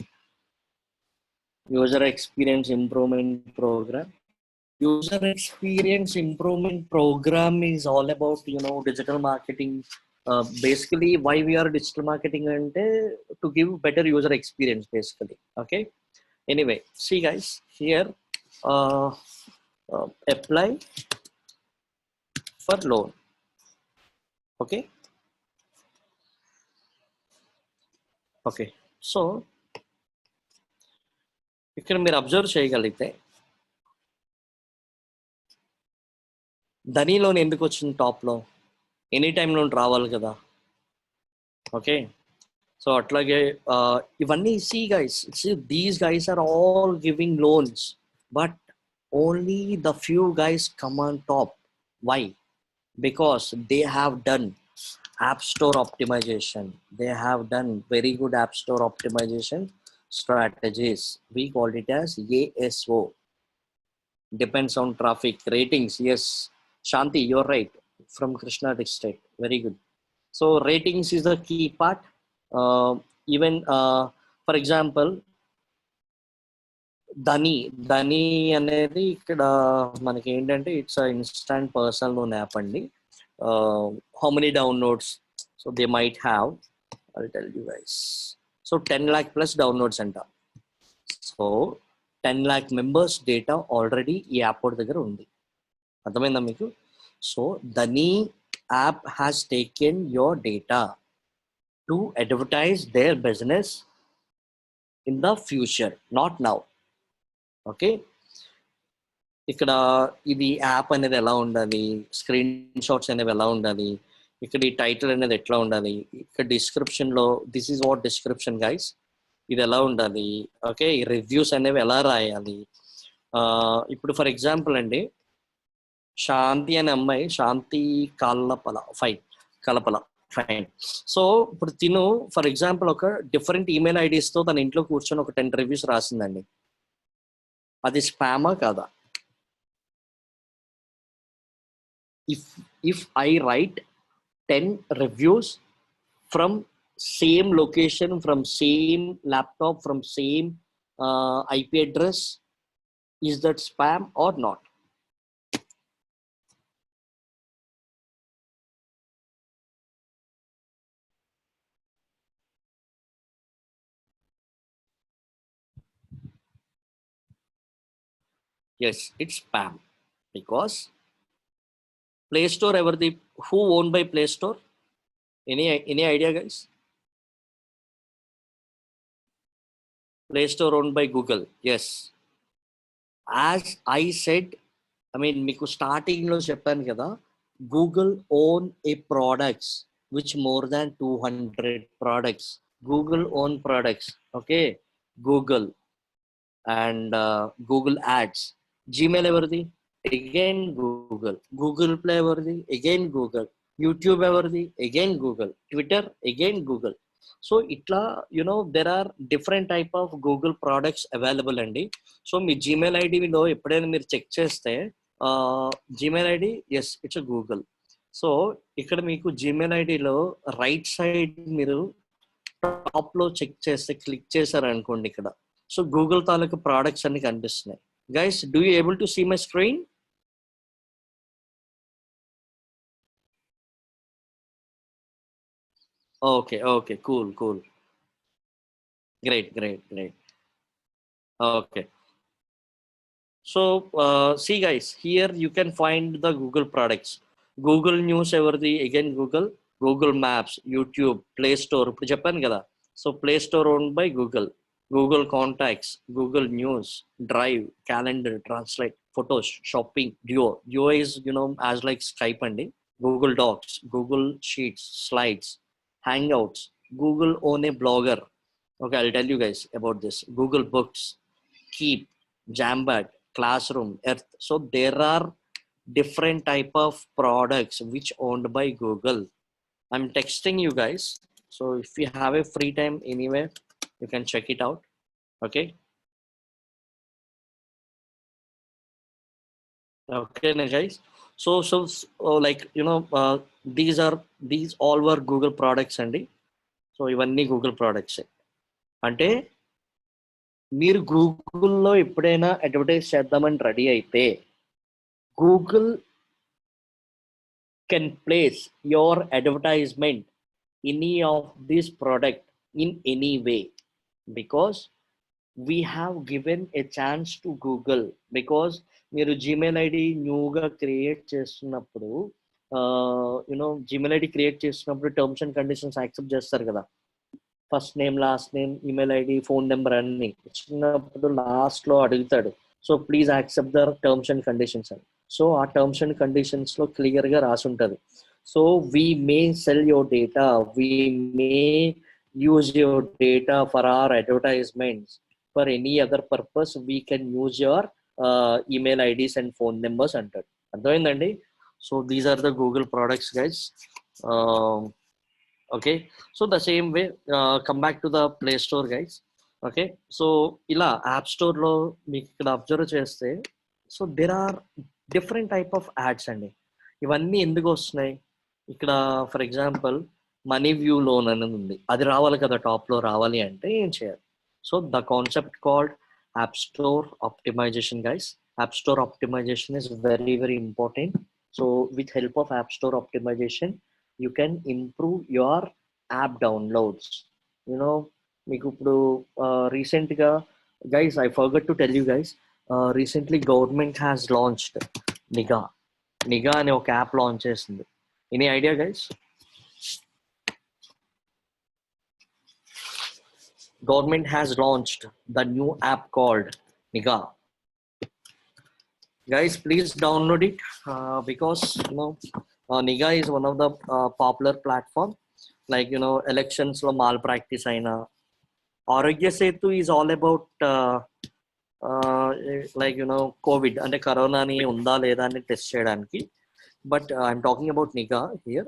user experience improvement program. User experience improvement program is all about digital marketing. Basically, why we are digital marketing and to give better user experience, basically. Okay. Anyway, see guys, here apply for loan. Okay, so ఇక్కడ మీరు observe చేయగలిగితే Dhani loan ఎందుకు వచ్చింది టాప్లో? Any time loan రావాలి కదా. Okay, so అట్లాగే ఇవన్నీ these guys are all giving loans, but only the few guys come on top. Why? Because they have done App Store optimization. They have done very good App Store optimization strategies. We call it as ASO. Depends on traffic ratings. Yes, Shanti, you're right, from Krishna district. Very good. So ratings is the key part. Even for example, Dhani అనేది ఇక్కడ మనకి ఏంటంటే it's instant personal loan app అండి. How many downloads? So they might have, I'll tell you guys. So 10 lakh plus downloads అంట. So 10 lakh members data already ఈ app దగ్గర ఉంది. అర్థమైందా మీకు? So Dhani app has taken your data to advertise their business in the future, not now. Okay, ఇక్కడ ఇది app అనేది ఎలా ఉండాలి, స్క్రీన్ షాట్స్ అనేవి ఎలా ఉండాలి, ఇక్కడ ఈ టైటిల్ అనేది ఎట్లా ఉండాలి, ఇక్కడ డిస్క్రిప్షన్లో this is what description guys. ఇది ఎలా ఉండాలి, ఓకే, ఈ రివ్యూస్ అనేవి ఎలా రాయాలి. ఇప్పుడు ఫర్ ఎగ్జాంపుల్ అండి, శాంతి అనే అమ్మాయి, శాంతి కలపల ఫైన్. సో ఇప్పుడు తిను ఫర్ ఎగ్జాంపుల్ ఒక డిఫరెంట్ ఈమెయిల్ ఐడీస్తో తన ఇంట్లో కూర్చొని ఒక 10 రివ్యూస్ రాసిందండి. అది స్పామా కాదా? If I right 10 reviews from same location, from same laptop, from same IP address, is that spam or not? Yes, it's spam because Play Store ever the who owned by Play Store? Any idea, guys? Play Store owned by Google. Yes. As I said, I mean, మీకు starting లో చెప్పాను కదా, Google own a products which more than 200 products. Google own products. Okay, Google and Google Ads. Gmail everything, again Google. Google Play everything, again Google. YouTube everything, again Google. Twitter, again Google. So ఇట్లా there are different type of Google products available అండి. So మీ Gmail ఐడిలో ఎప్పుడైనా మీరు check చేస్తే Gmail ID, yes, it's Google. So ఇక్కడ మీకు జీమెయిల్ ఐడిలో రైట్ సైడ్ మీరు టాప్ లో చెక్ చేస్తే, క్లిక్ చేశారు అనుకోండి, ఇక్కడ సో గూగుల్ తాలూకు ప్రోడక్ట్స్ అన్ని కనిపిస్తున్నాయి. Guys, do you able to see my screen? Okay, cool. Great. Okay. So see guys, here you can find the Google products. Google News everything, again Google Maps, YouTube, Play Store ఇప్పుడు చెప్పాను కదా. So Play Store owned by Google Contacts, Google News, Drive, Calendar, Translate, Photos, Shopping, Duo is as like Skype అండి. Google Docs, Google Sheets, Slides, Hangouts, Google own a blogger. Okay, I'll tell you guys about this. Google Books, Keep, Jambat, Classroom, Earth. So there are different type of products which owned by Google. I'm texting you guys. So if you have a free time anywhere, you can check it out. Okay. Okay, guys. So like these all were Google products అండి. So ఇవన్నీ Google products. అంటే మీరు గూగుల్లో ఎప్పుడైనా advertise చేద్దామని ready అయితే, Google can place your advertisement any of this product in any way, because we have given a chance to Google. Because మీరు Gmail ID న్యూగా క్రియేట్ చేస్తున్నప్పుడు, జీమెయిల్ ఐడి క్రియేట్ చేస్తున్నప్పుడు టర్మ్స్ అండ్ కండిషన్స్ యాక్సెప్ట్ చేస్తారు కదా. First name, last name, email ID, phone number అన్ని ఇచ్చినప్పుడు last లో అడుగుతాడు, so please accept the terms and conditions అని. సో ఆ టర్మ్స్ అండ్ కండిషన్స్ లో క్లియర్ గా రాసి ఉంటుంది. So we may sell your data, we may use your data for our advertisements, for any other purpose we can use your email IDs and phone numbers అంటాడు. అర్థమైందండి? So these are the Google products guys. Okay, so the same way come back to the play store guys. Okay, so ఇలా app స్టోర్లో మీకు ఇక్కడ observe చేస్తే, so there are different type of ads అండి. ఇవన్నీ ఎందుకు వస్తున్నాయి? ఇక్కడ for example money view loan అనేది ఉంది, అది రావాలి కదా, టాప్లో రావాలి అంటే ఏం చేయాలి? So the concept called App Store optimization, guys. App Store optimization is very important. So with help of App Store optimization, you can improve your app downloads. మీకు ఇప్పుడు రీసెంట్గా guys, I forgot to tell you guys, recently government has launched నిఘా అనే ఒక app launch చేసింది. Any idea guys? Government has launched the new app called Niga. Guys, please download it because Niga is one of the popular platform. Like elections lo malpractice aina, Arogya Setu is all about like COVID అంటే corona అని ఉందా లేదా అని test చేయడానికి. But I'm talking about NIGA here.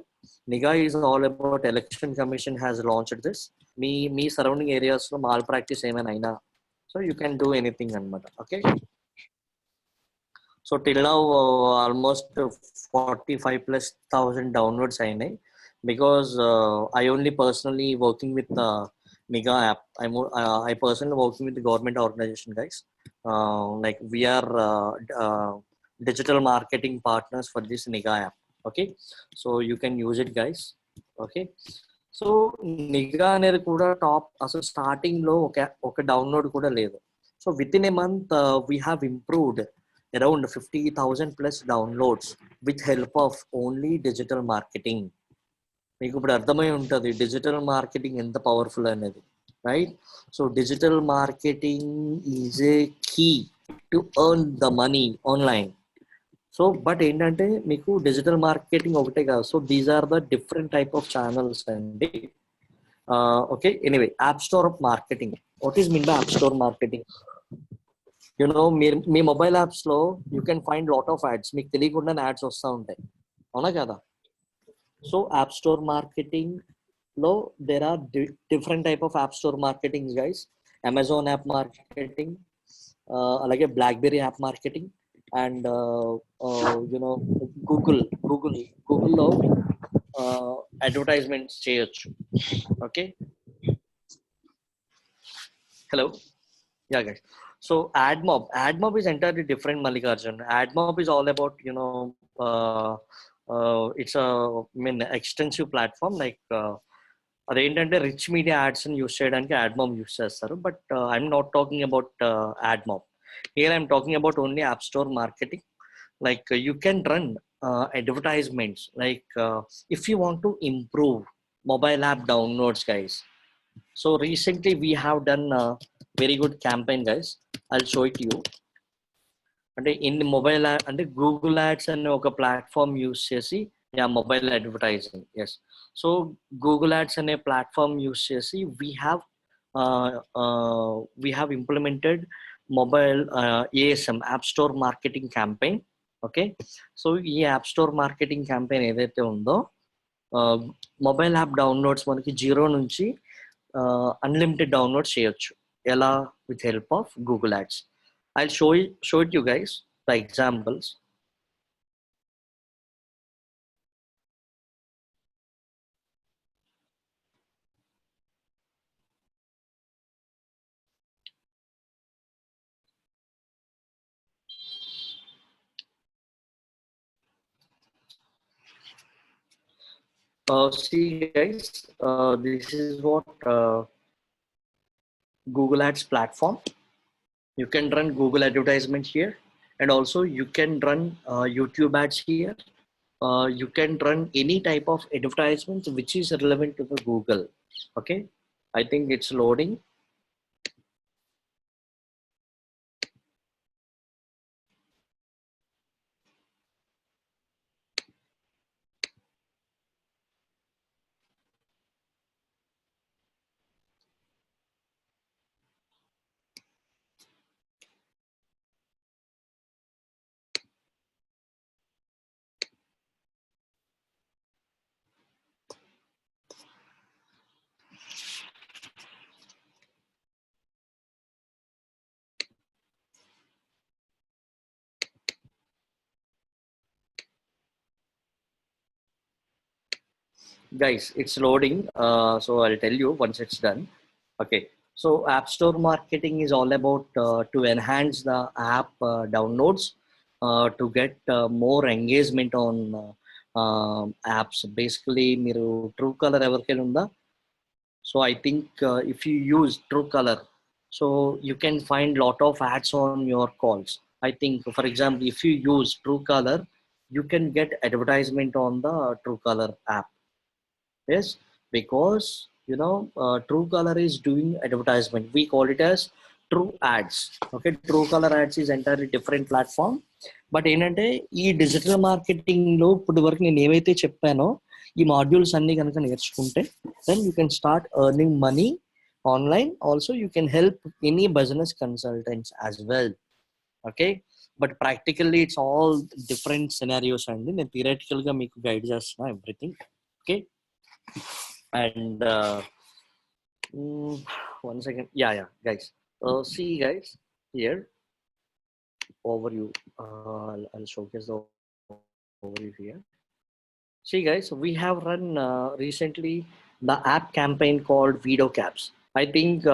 NIGA is all about Election Commission has launched this. Me surrounding areas లో mall practice ఏమైనా అయినా, so you can do anything అన్నమాట. Okay. So till now almost 45,000+ downloads అయినాయి, because I only personally working with the NIGA app. I personally working with the government organization, guys. Like we are digital marketing partners for this NIGA app. Okay, so you can use it, guys. Okay, so NIGA అనేది కూడా top అసలు starting లో ఒక download కూడా లేదు. So with in a month we have improved around 50,000+ downloads with help of only digital marketing. మీకు ఇప్పుడు అర్థమై ఉంటుంది డిజిటల్ మార్కెటింగ్ ఎంత పవర్ఫుల్ అనేది, right? So digital marketing is a key to earn the money online. So but ఏంటంటే మీకు digital marketing ఒకటే కాదు. So these are the different type of channels అండి. Okay, anyway, app store marketing. What is mean by app store marketing? మీరు మీ mobile apps లో you can find lot of ads. మీకు తెలియకుండా యాడ్స్ వస్తూ ఉంటాయి, అవునా కదా? సో యాప్ స్టోర్ మార్కెటింగ్ లో there are different type of app store marketing, guys. Amazon app marketing, అలాగే బ్లాక్బెర్రీ యాప్ మార్కెటింగ్, అండ్ గూగుల్లో అడ్వర్టైజ్మెంట్స్ చేయొచ్చు. Okay, hello, ya guys. So AdMob is entirely different, Mallikarjun. AdMob is all about it's a extensive platform. Like అదేంటంటే rich media ads ని use చేయడానికి AdMob use చేస్తారు. But I'm not talking about AdMob. Here I'm talking about only app store marketing. Like you can run advertisements. Like if you want to improve mobile app downloads, guys. So recently we have done a very good campaign, guys. I'll show it to you. అంటే in mobile అంటే Google ads అనే ఒక platform use చేసి, mobile advertising, yes. So Google ads అనే platform use చేసి we have implemented mobile ASM, app store marketing campaign. Okay, so ఈ app store marketing campaign ఏదైతే ఉందో, మొబైల్ యాప్ డౌన్లోడ్స్ మనకి 0 నుంచి అన్లిమిటెడ్ డౌన్లోడ్ చేయొచ్చు. ఎలా? With help of Google ads. I'll show it you guys the examples. See guys, this is what Google Ads platform. You can run Google advertisement here, and also you can run YouTube ads here. You can run any type of advertisements which is relevant to the Google. Okay, I think it's loading. Guys, it's loading. So I'll tell you once it's done. Okay, so app store marketing is all about to enhance the app downloads, to get more engagement on apps. Basically మీరు Truecaller ఎవరికైనా ఉందా? So I think if you use Truecaller, so you can find lot of ads on your calls. I think, for example, if you use Truecaller, you can get advertisement on the Truecaller app. Yes, because Truecaller is doing advertisement. We call it as True Ads. Okay, Truecaller Ads is entirely different platform. But ఏంటంటే ఈ digital marketing లో ఇప్పటి వరకు నేను ఏవైతే చెప్పానో ఈ modules అన్ని కనుక నేర్చుకుంటే then you can start earning money online also you can help any business consultants as well. Okay, but practically it's all different scenarios and then theoretical ga meeku guide chestuna everything. Okay, and one second, yeah guys, see guys here overview. I'll showcase the overview here. See guys, we have run recently the app campaign called Video Caps. I think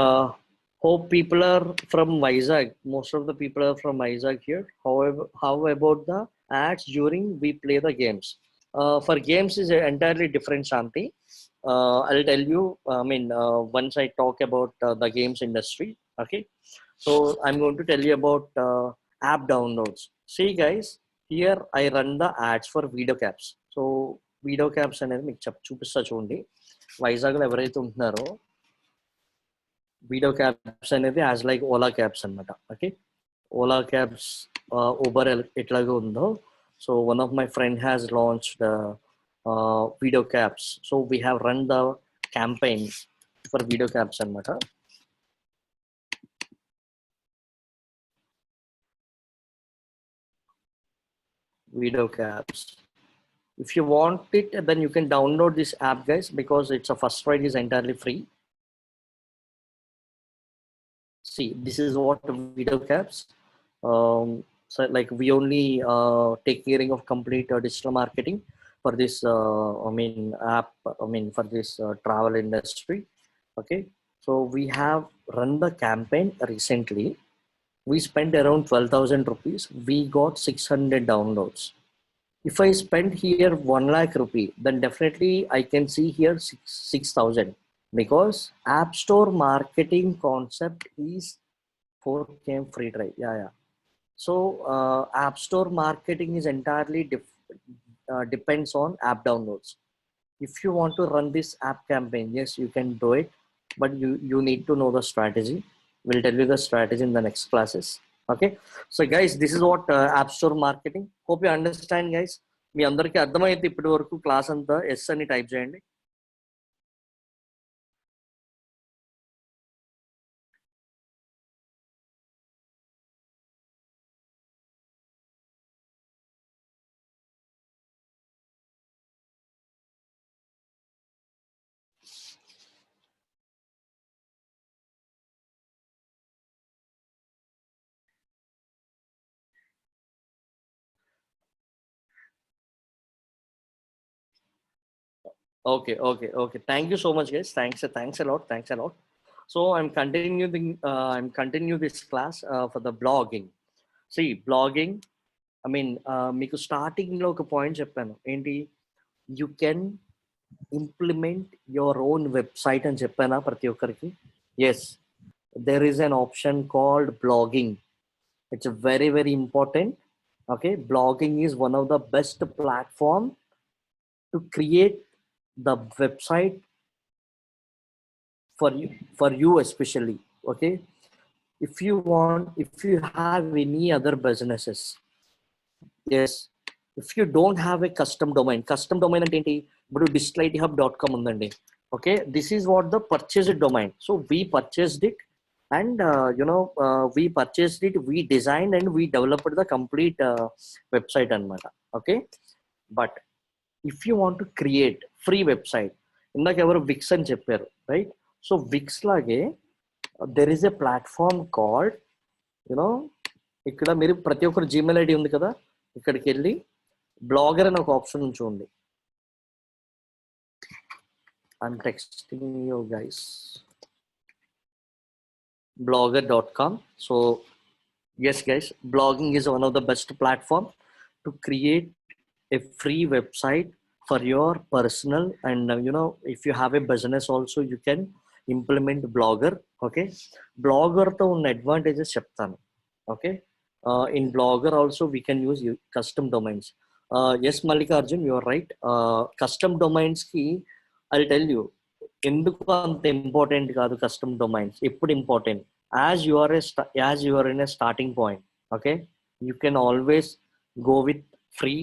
hope people are from Vizag. Most of the people are from Vizag here. However, how about the ads during we play the games? For games is entirely different, Shanti. I'll tell you. I mean, once I talk about the games industry. Okay, so I'm going to tell you about app downloads. See guys, here I run the ads for Video Caps. So video cabs అనేది మీకు చూపిస్తా చూడండి. వైజాగ్లో ఎవరైతే ఉంటున్నారో video cabs అనేది as like Ola cabs అనమాట. Okay, Ola cabs Uber ఎట్లాగా ఉందో, so one of my friend has launched video cabs. So we have run the campaign for video cabs అనమాట. Video Caps. If you want it, then you can download this app guys, because it's a first ride is entirely free. See, this is what Video Caps. So like we only take caring of complete digital marketing for this app, for this travel industry. Okay, so we have run the campaign recently. We spent around 12,000 rupees. We got 600 downloads. If I spend here 1 lakh rupee, then definitely I can see here 6,000, because App Store marketing concept is 4K free drive. Yeah. So App Store marketing is entirely depends on app downloads. If you want to run this app campaign, yes, you can do it, but you need to know the strategy. We'll tell you the strategy in the next classes. Okay, so guys, this is what App Store marketing. Hope you understand guys. మీ అందరికీ అర్థమైతే ఇప్పటి వరకు class అంతా yes అని type చేయండి. Okay. Thank you so much, guys. Thanks a lot. So I'm continue this class for the blogging. See, blogging. I mean, మీకు starting లో ఒక పాయింట్ చెప్పాను ఏంటి, you can implement your own website అని చెప్పానా ప్రతి ఒక్కరికి. Yes, there is an option called blogging. It's very very important. Okay, blogging is one of the best platform to create the website for you especially. Okay, if you have any other businesses, yes, if you don't have a custom domain అంటే ఏంటి, ఇప్పుడు dislighthub.com ఉందండి. Okay, this is what the purchased domain. So we purchased it, and we purchased it, we designed and we developed the complete website anamata. Okay, but if you want to create free website, ఇందాక ఎవరు Vicks అని చెప్పారు, right? So Vicks లాగే there is a platform called ఇక్కడ మీరు ప్రతి ఒక్కరు Gmail ID ఉంది కదా, ఇక్కడికి వెళ్ళి బ్లాగర్ అని ఒక ఆప్షన్ చూడండి. I'm texting you guys. Blogger.com. So yes guys, blogging is one of the best platform to create a free website for your personal, and if you have a business also you can implement Blogger. Okay, Blogger to un advantages cheptanu. Okay, in Blogger also we can use custom domains. Yes Mallikarjun, you are right. Custom domains ki I'll tell you ఎందుకు అంత important కాదు. Custom domains ఎప్పుడు important, as you are in a starting point. Okay, you can always go with free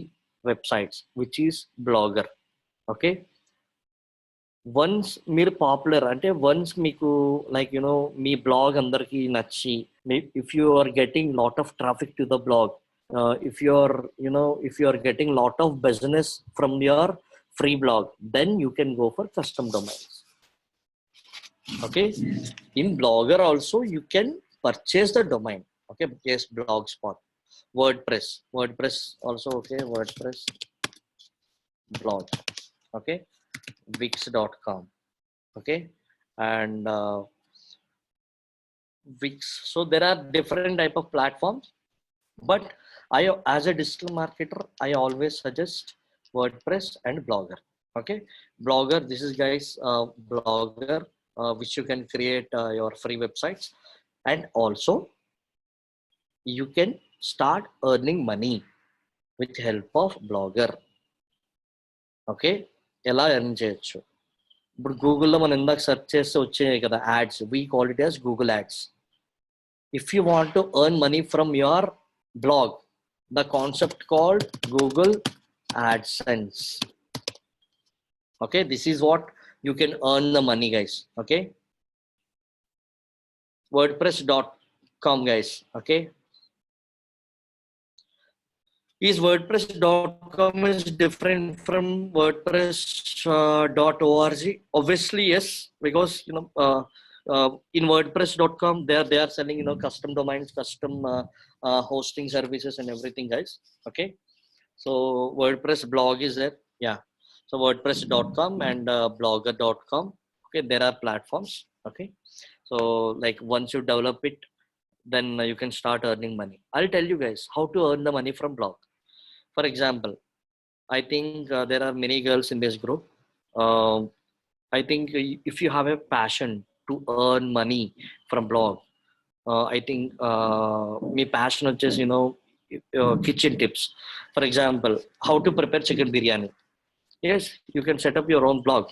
websites, which is Blogger. Okay, once మీరు popular అంటే once మీకు like మీ blog అందరికి నచ్చి if you are getting lot of traffic to the blog, if you are getting lot of business from your free blog, then you can go for custom domains. Okay, in Blogger also you can purchase the domain. Okay, yes, Blogspot, WordPress also. Okay, WordPress blog. Okay, Wix.com. Okay, and Wix. So there are different type of platforms, but as a digital marketer, I always suggest WordPress and Blogger. Okay, Blogger, this is guys, Blogger, which you can create your free websites, and also you can start earning money with help of Blogger. Okay, ఎలా earn చేయొచ్చు? ఇప్పుడు గూగుల్లో మనం ఇందాక search చేస్తే వచ్చాయి కదా ads, we call it as Google ads. If you want to earn money from your blog, the concept called Google AdSense. Okay, this is what you can earn the money, guys. Okay, WordPress.com, guys. Okay, is WordPress.com is different from WordPress.org? Obviously yes, because in WordPress.com they are selling custom domains, custom hosting services and everything, guys. Okay, so WordPress blog is there. Yeah, so WordPress.com and Blogger.com. Okay, there are platforms. Okay, so like once you develop it, then you can start earning money. I'll tell you guys how to earn the money from blog. For example, I think there are many girls in this group. I think if you have a passion to earn money from blog, I think my passion is just kitchen tips. For example, how to prepare chicken biryani. Yes, you can set up your own blog,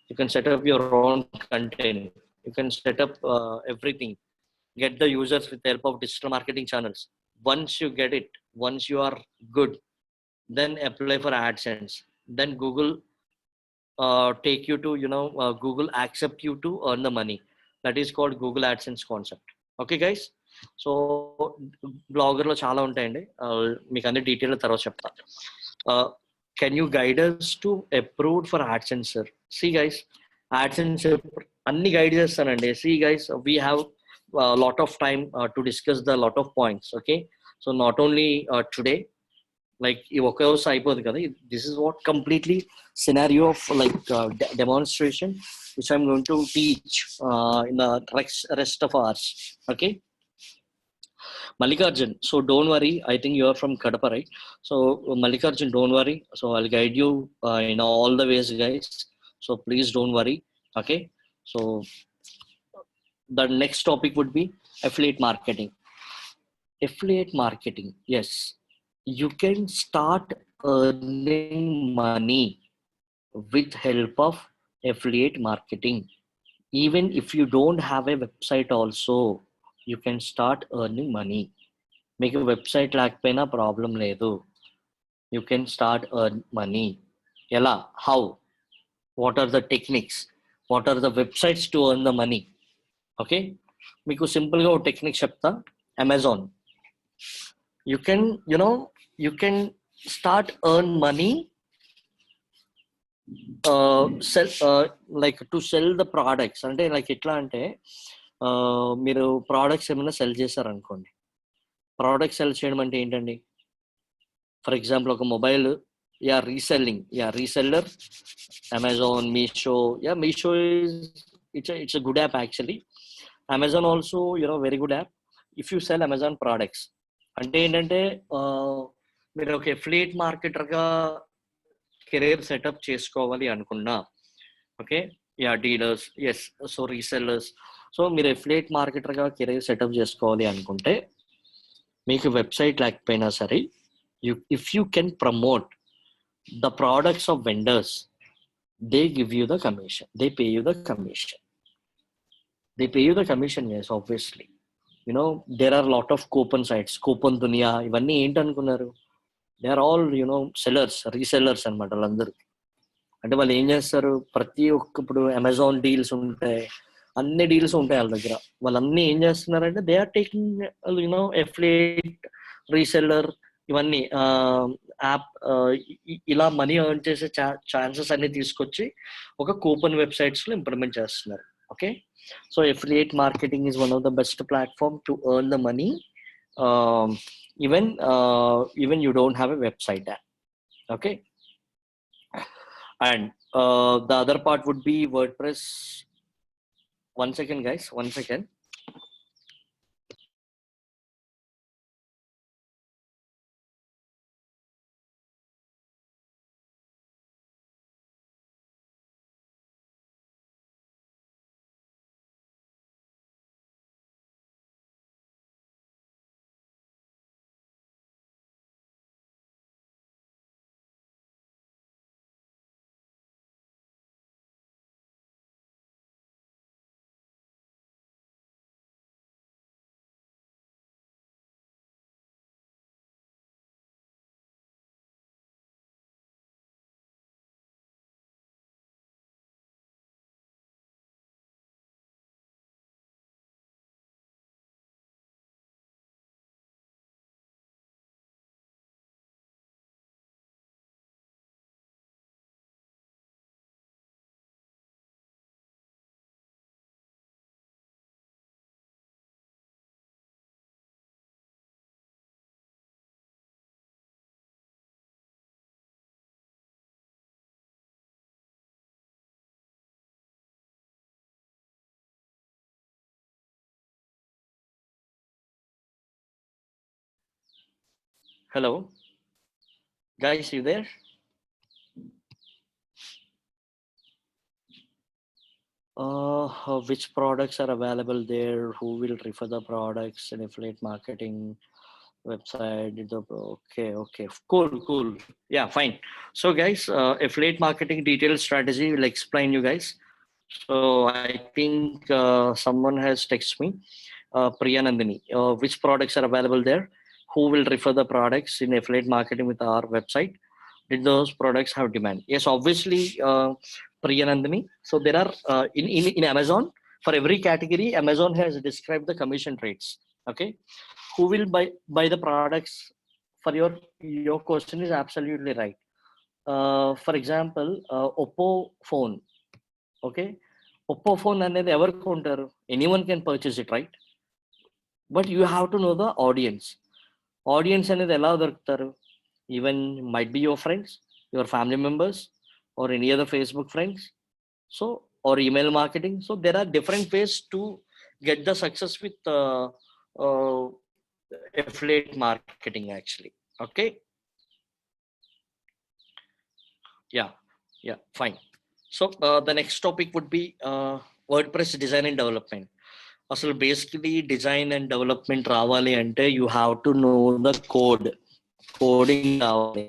you can set up your own content, you can set up everything, get the users with the help of digital marketing channels. Once you get it, once you are good, then apply for AdSense. Then Google take you to Google accept you to earn the money. That is called Google AdSense concept. Okay guys, so Blogger lo chaala untayandi, meeku anni detail tarvata chepta. Can you guide us to approved for AdSense, sir? See guys, AdSense anni guide chestanandi. See guys, we have a lot of time to discuss the lot of points. Okay, so not only today, like this is what completely scenario of like demonstration which I'm going to teach in the rest of ours. Okay, Mallikarjun, so don't worry, I think you are from Kadapa, right? So Mallikarjun, don't worry, so I'll guide you in all the ways, guys, so please don't worry. Okay, so the next topic would be affiliate marketing. Yes, you can start earning money with help of affiliate marketing. Even if you don't have a website also, you can start earning money. Make a website lakapena problem ledu, you can start earn money. Ela, how? What are the techniques? What are the websites to earn the money? Okay, meeku simple ga technique chepta. Amazon, you can start earn money sell like to sell the products. అంటే like ఎట్లా అంటే మీరు products ఏమైనా cell చేశారు అనుకోండి. Product cell చేయడం అంటే ఏంటండి? ఫర్ ఎగ్జాంపుల్ ఒక mobile, reseller, Amazon, Meesho. Meesho it's a good app actually. Amazon also very good app if you sell Amazon products. అంటే ఏంటంటే మీరు ఒక ఎఫిలియేట్ మార్కెటర్గా కెరీర్ సెటప్ చేసుకోవాలి అనుకున్నా, okay, dealers, yes, so resellers. So మీరు ఎఫిలియేట్ మార్కెటర్గా కెరీర్ సెటప్ చేసుకోవాలి అనుకుంటే మీకు వెబ్సైట్ లేకపోయినా సరే, if you can promote the products of vendors, they give you the commission, they pay you the commission. Yes, obviously. There are a lot of coupon sites, Coupon Dunia, ఇవన్నీ ఏంటనుకున్నారు? They are all sellers, resellers అన్నమాట వాళ్ళందరూ. అంటే వాళ్ళు ఏం చేస్తారు, ప్రతి ఒక్క ఇప్పుడు అమెజాన్ డీల్స్ ఉంటాయి, అన్ని డీల్స్ ఉంటాయి వాళ్ళ దగ్గర. వాళ్ళన్నీ ఏం చేస్తున్నారంటే they are taking you know affiliate, reseller, ఇవన్నీ యాప్ ఇలా మనీ ఎర్న్ చేసే ఛాన్సెస్ అన్ని తీసుకొచ్చి ఒక కూపన్ వెబ్సైట్స్ లో ఇంప్లిమెంట్ చేస్తున్నారు. Okay, so affiliate marketing is one of the best platform to earn the money, even you don't have a website app. Okay, and the other part would be WordPress. One second guys, one second. Hello guys, you there? Which products are available there? Who will refer the products in affiliate marketing website? Okay, cool. Yeah, fine. So guys, affiliate marketing detailed strategy will explain you guys. So I think someone has texted me, Priya Nandini, which products are available there? Who will refer the products in affiliate marketing with our website? Did those products have demand? Yes, obviously, Priya Nandini. So there are in Amazon, for every category, Amazon has described the commission rates. Okay, who will buy the products? For your question is absolutely right. For example, Oppo phone. Okay, Oppo phone అనేది ఎవరు కొంటారు? Anyone can purchase it, right? But you have to know the audience. Audience అనేది ఎలా దొరుకుతారు? Even might be your friends, your family members, or any other Facebook friends. So, or email marketing. So there are different ways to get the success with uh, affiliate marketing actually. Okay. Yeah, fine. So the next topic would be WordPress design and development. అసలు basically design and development రావాలి అంటే you have to know the coding రావాలి.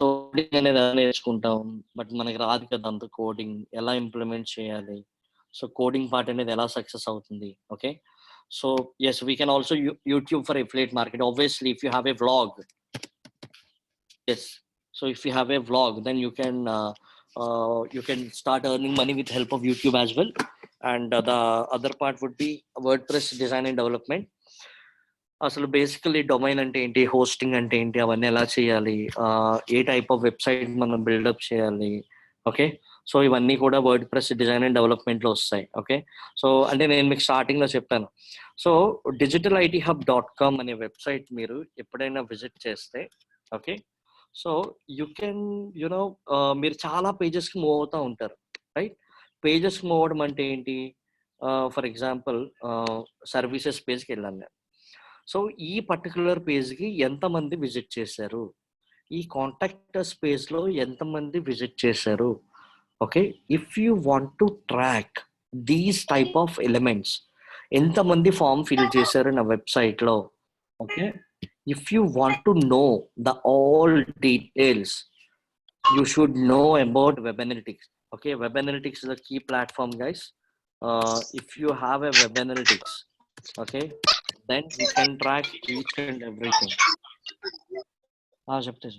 Coding అనేది ఎలా నేర్చుకుంటాం, but మనకి రాదు కదా అంత కోడింగ్, ఎలా ఇంప్లిమెంట్ చేయాలి. సో కోడింగ్ పార్ట్ అనేది ఎలా సక్సెస్ అవుతుంది. Okay, so yes we can also YouTube for affiliate market. Obviously if you have a vlog, yes, so if you have a vlog then you can start earning money with help of YouTube as well. And the other part would be WordPress design and development. అసలు basically domain అంటే ఏంటి, hosting అంటే ఏంటి, అవన్నీ ఎలా చేయాలి, ఏ type of website మనం buildup చేయాలి. ఓకే, సో ఇవన్నీ కూడా వర్డ్ ప్రెస్ డిజైన్ అండ్ డెవలప్మెంట్లో వస్తాయి. ఓకే, సో అంటే నేను మీకు స్టార్టింగ్లో చెప్పాను. సో digitalitihub.com అనే వెబ్సైట్ మీరు ఎప్పుడైనా విజిట్ చేస్తే, okay, so you can you know మీరు చాలా పేజెస్కి మూవ్ అవుతూ ఉంటారు, రైట్? పేజెస్ మూవ్ అవడం అంటే ఏంటి? ఫర్ ఎగ్జాంపుల్ సర్వీసెస్ పేజ్కి వెళ్ళాను నేను. సో ఈ పర్టికులర్ పేజ్కి ఎంతమంది విజిట్ చేశారు, ఈ కాంటాక్టర్స్ పేజ్లో ఎంతమంది విజిట్ చేశారు. Okay, if you want to track these type of elements, ఎంతమంది ఫామ్ ఫిల్ చేశారు నా వెబ్సైట్లో. Okay, if you want to know the all details, you should know about web analytics. Okay, web analytics is a key platform guys. If you have a web analytics, okay, then you can track each and everything. చెప్తే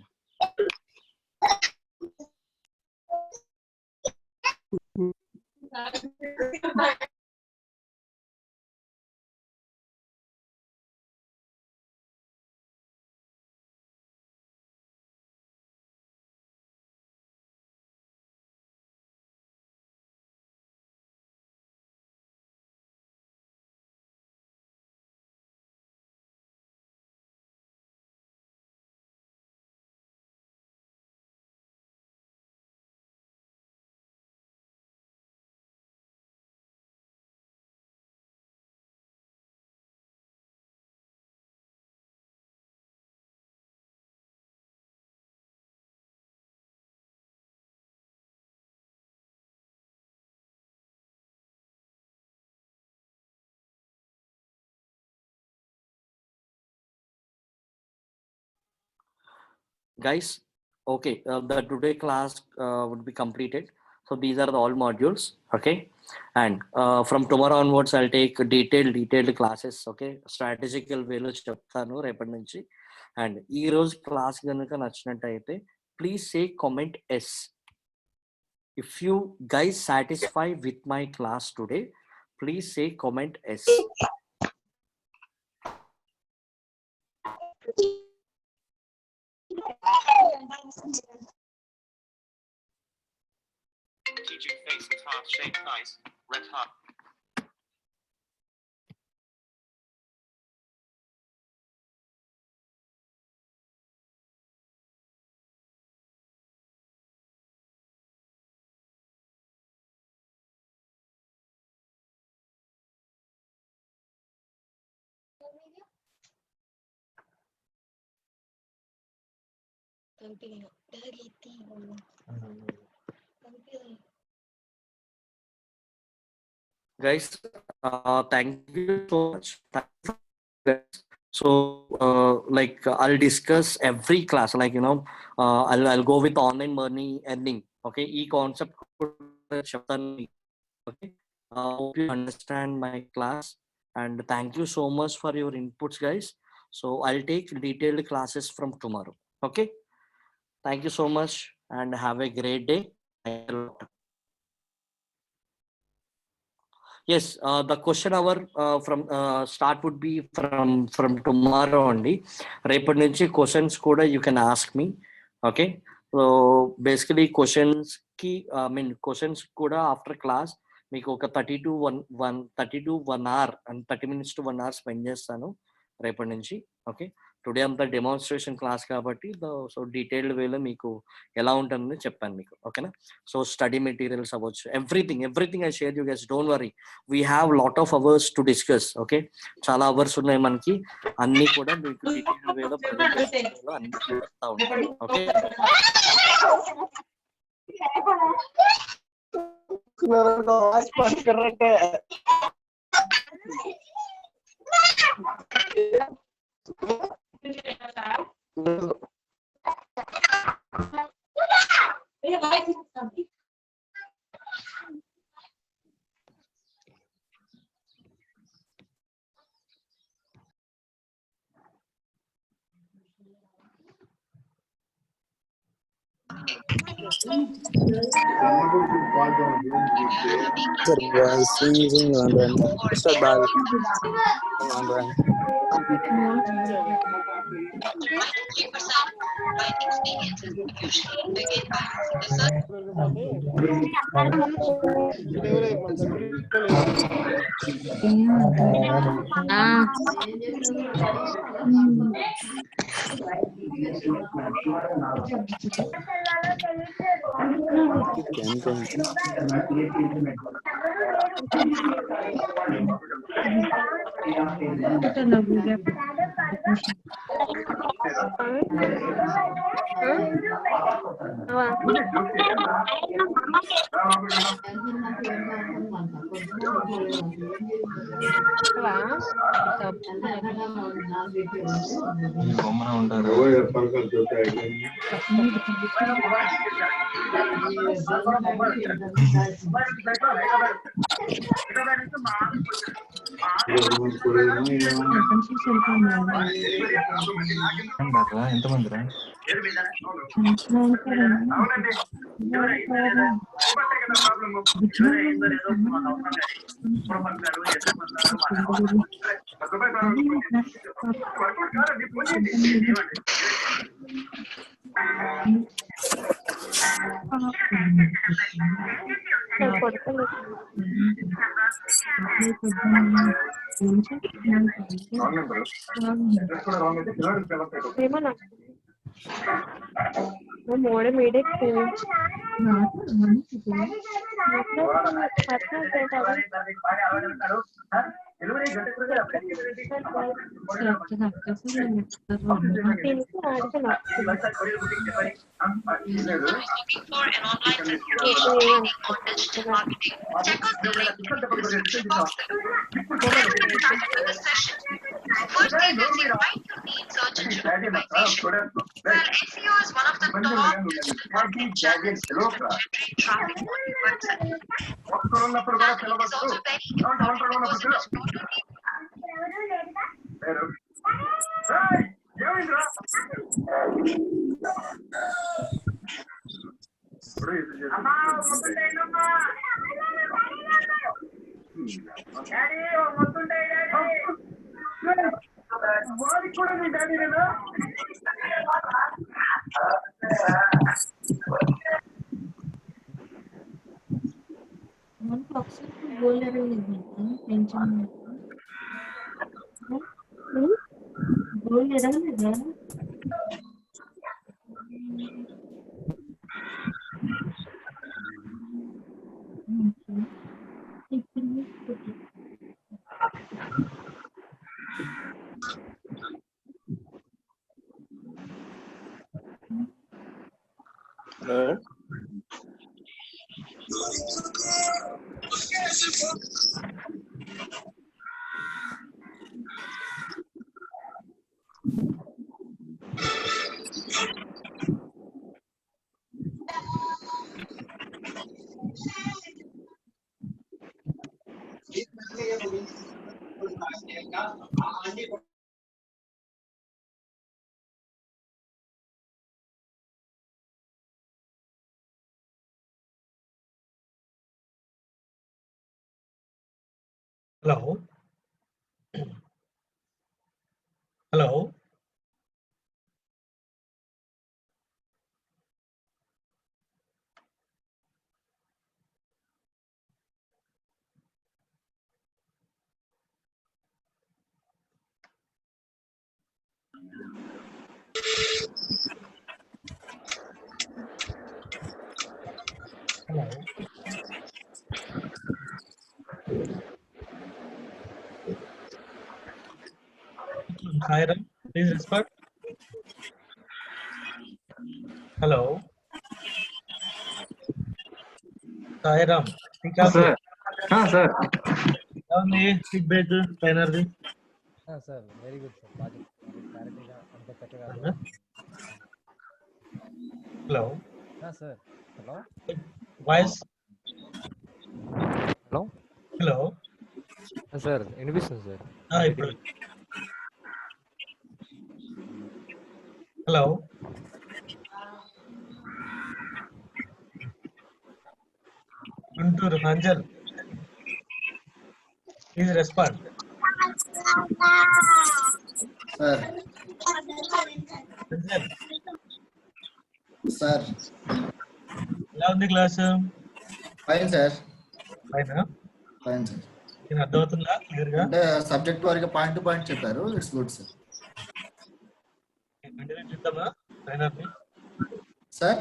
Guys, okay, the today class would be completed. So these are the all modules, okay? And from tomorrow onwards, I'll take detailed classes, okay? Strategical way lo cheptanu repati nunchi. And ee roju class ganuka nachinataithe, please say comment S. If you guys satisfied with my class today, please say comment S. Teaching faces heart-shaped eyes, red heart. Guys, thank you so much. So like I'll discuss every class, like I'll go with online money earning, okay? E-concept, okay? Hope you understand my class, and thank you so much for your inputs, guys. So I'll take detailed classes from tomorrow, okay? Thank you so much and have a great day. Yes, the question hour from start would be from tomorrow only. రేపటి నుంచి questions కూడా you can ask me. Okay. So basically questions కి questions కూడా after class మీకు ఒక 30 to 1 hour and 30 minutes to 1 hour spend చేస్తాను రేపటి నుంచి. ఓకే, టుడే అంతా డెమాన్స్ట్రేషన్ క్లాస్ కాబట్టి సో డీటెయిల్డ్ వేలో మీకు ఎలా ఉంటుందని చెప్పాను మీకు. ఓకేనా? సో స్టడీ మెటీరియల్స్ అవ్వచ్చు, everything I share you guys, don't worry, we have lot of hours to discuss. Okay, చాలా అవర్స్ ఉన్నాయి మనకి, అన్ని కూడా మీకు డీటెయిల్డ్ వేలో ప్రెజెంటేషన్ అన్ని చూపిస్తా ఉంటాను. Okay, ఎంతమందిరా? మోడే మీడే Looking for an online certification training on digital marketing? Check out the link in the description box below. Let's get started with the session. First thing is you might need search engine optimization. Well, SEO is one of the top digital marketing channels used to generate traffic on your website. Marketing is also very important because it is not only Hello. Hello. Hello. Sairam, please respond. Hello. Sairam, speak up. Sir. Sir. How many feedback trainer? Sir very good sir బాగా క్లారిటీగా అంత చక్కగా Hello. Sir hello Voice. Hello Hello. Sir వినిపిస్తుంది sir ఇప్పుడు. Hello. Guntur Hanjal. Please respond. Sir. Hanjal. Sir. ఎలా ఉంది class? Fine, sir. Fine. Fine, sir. నేను అర్థమవుతుందా క్లియర్ గా? అంటే సబ్జెక్ట్ వారికి పాయింట్ టు పాయింట్ చెప్పారు. It's good sir. కంటిన్యూ చేద్దామా ట్రైనర్ ని? సార్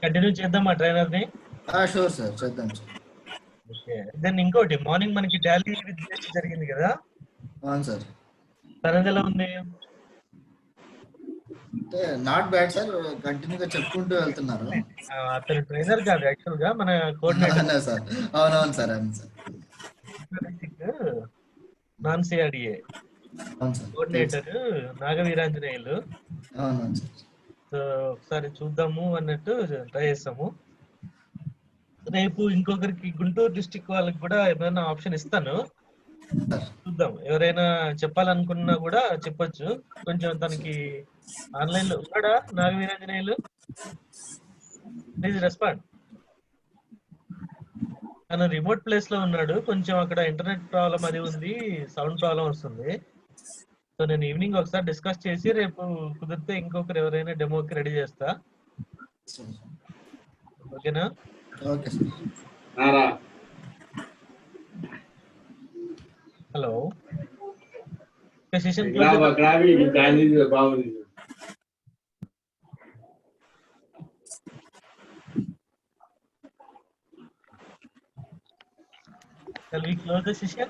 కంటిన్యూ చేద్దామా ట్రైనర్ ని? షూర్ సార్, చేద్దాం సార్. ఓకే. దెన్ ఇంకోటి మార్నింగ్ మనకి టాలీ విత్ జరిగింది కదా? అవును సార్. తనది ఎలా ఉంది? అంటే నాట్ బ్యాడ్ సార్, కంటిన్యూగా చెప్పుకుంటూ వెళ్తున్నారు. అతను ట్రైనర్ కాదు యాక్చువల్ గా మన కోఆర్డినేటర్ సార్. అవునవును సార్, అవును సార్. నాన్ సిఆర్డిఏ అవును సార్. కోఆర్డినేటర్ నాగవీరాంజనేయులు. అవునవును సార్. సో ఒకసారి చూద్దాము అన్నట్టు ట్రై చేస్తాము. రేపు ఇంకొకరికి గుంటూరు డిస్ట్రిక్ట్ వాళ్ళకి కూడా ఏమైనా ఆప్షన్ ఇస్తాను, చూద్దాం. ఎవరైనా చెప్పాలనుకున్నా కూడా చెప్పొచ్చు. కొంచెం తనకి ఆన్లైన్ లో ఉన్నాడా నాగవీరాంజనేయులు? Please respond. తను రిమోట్ ప్లేస్ లో ఉన్నాడు, కొంచెం అక్కడ ఇంటర్నెట్ ప్రాబ్లం అది ఉంది, సౌండ్ ప్రాబ్లం వస్తుంది. సో నేను ఈవినింగ్ ఒకసారి డిస్కస్ చేసి రేపు కుదిరితే ఇంకొకరు ఎవరైనా డెమోకి రెడీ చేస్తా. ఓకేనా? Okay sir. Hello, session Shall we close the session?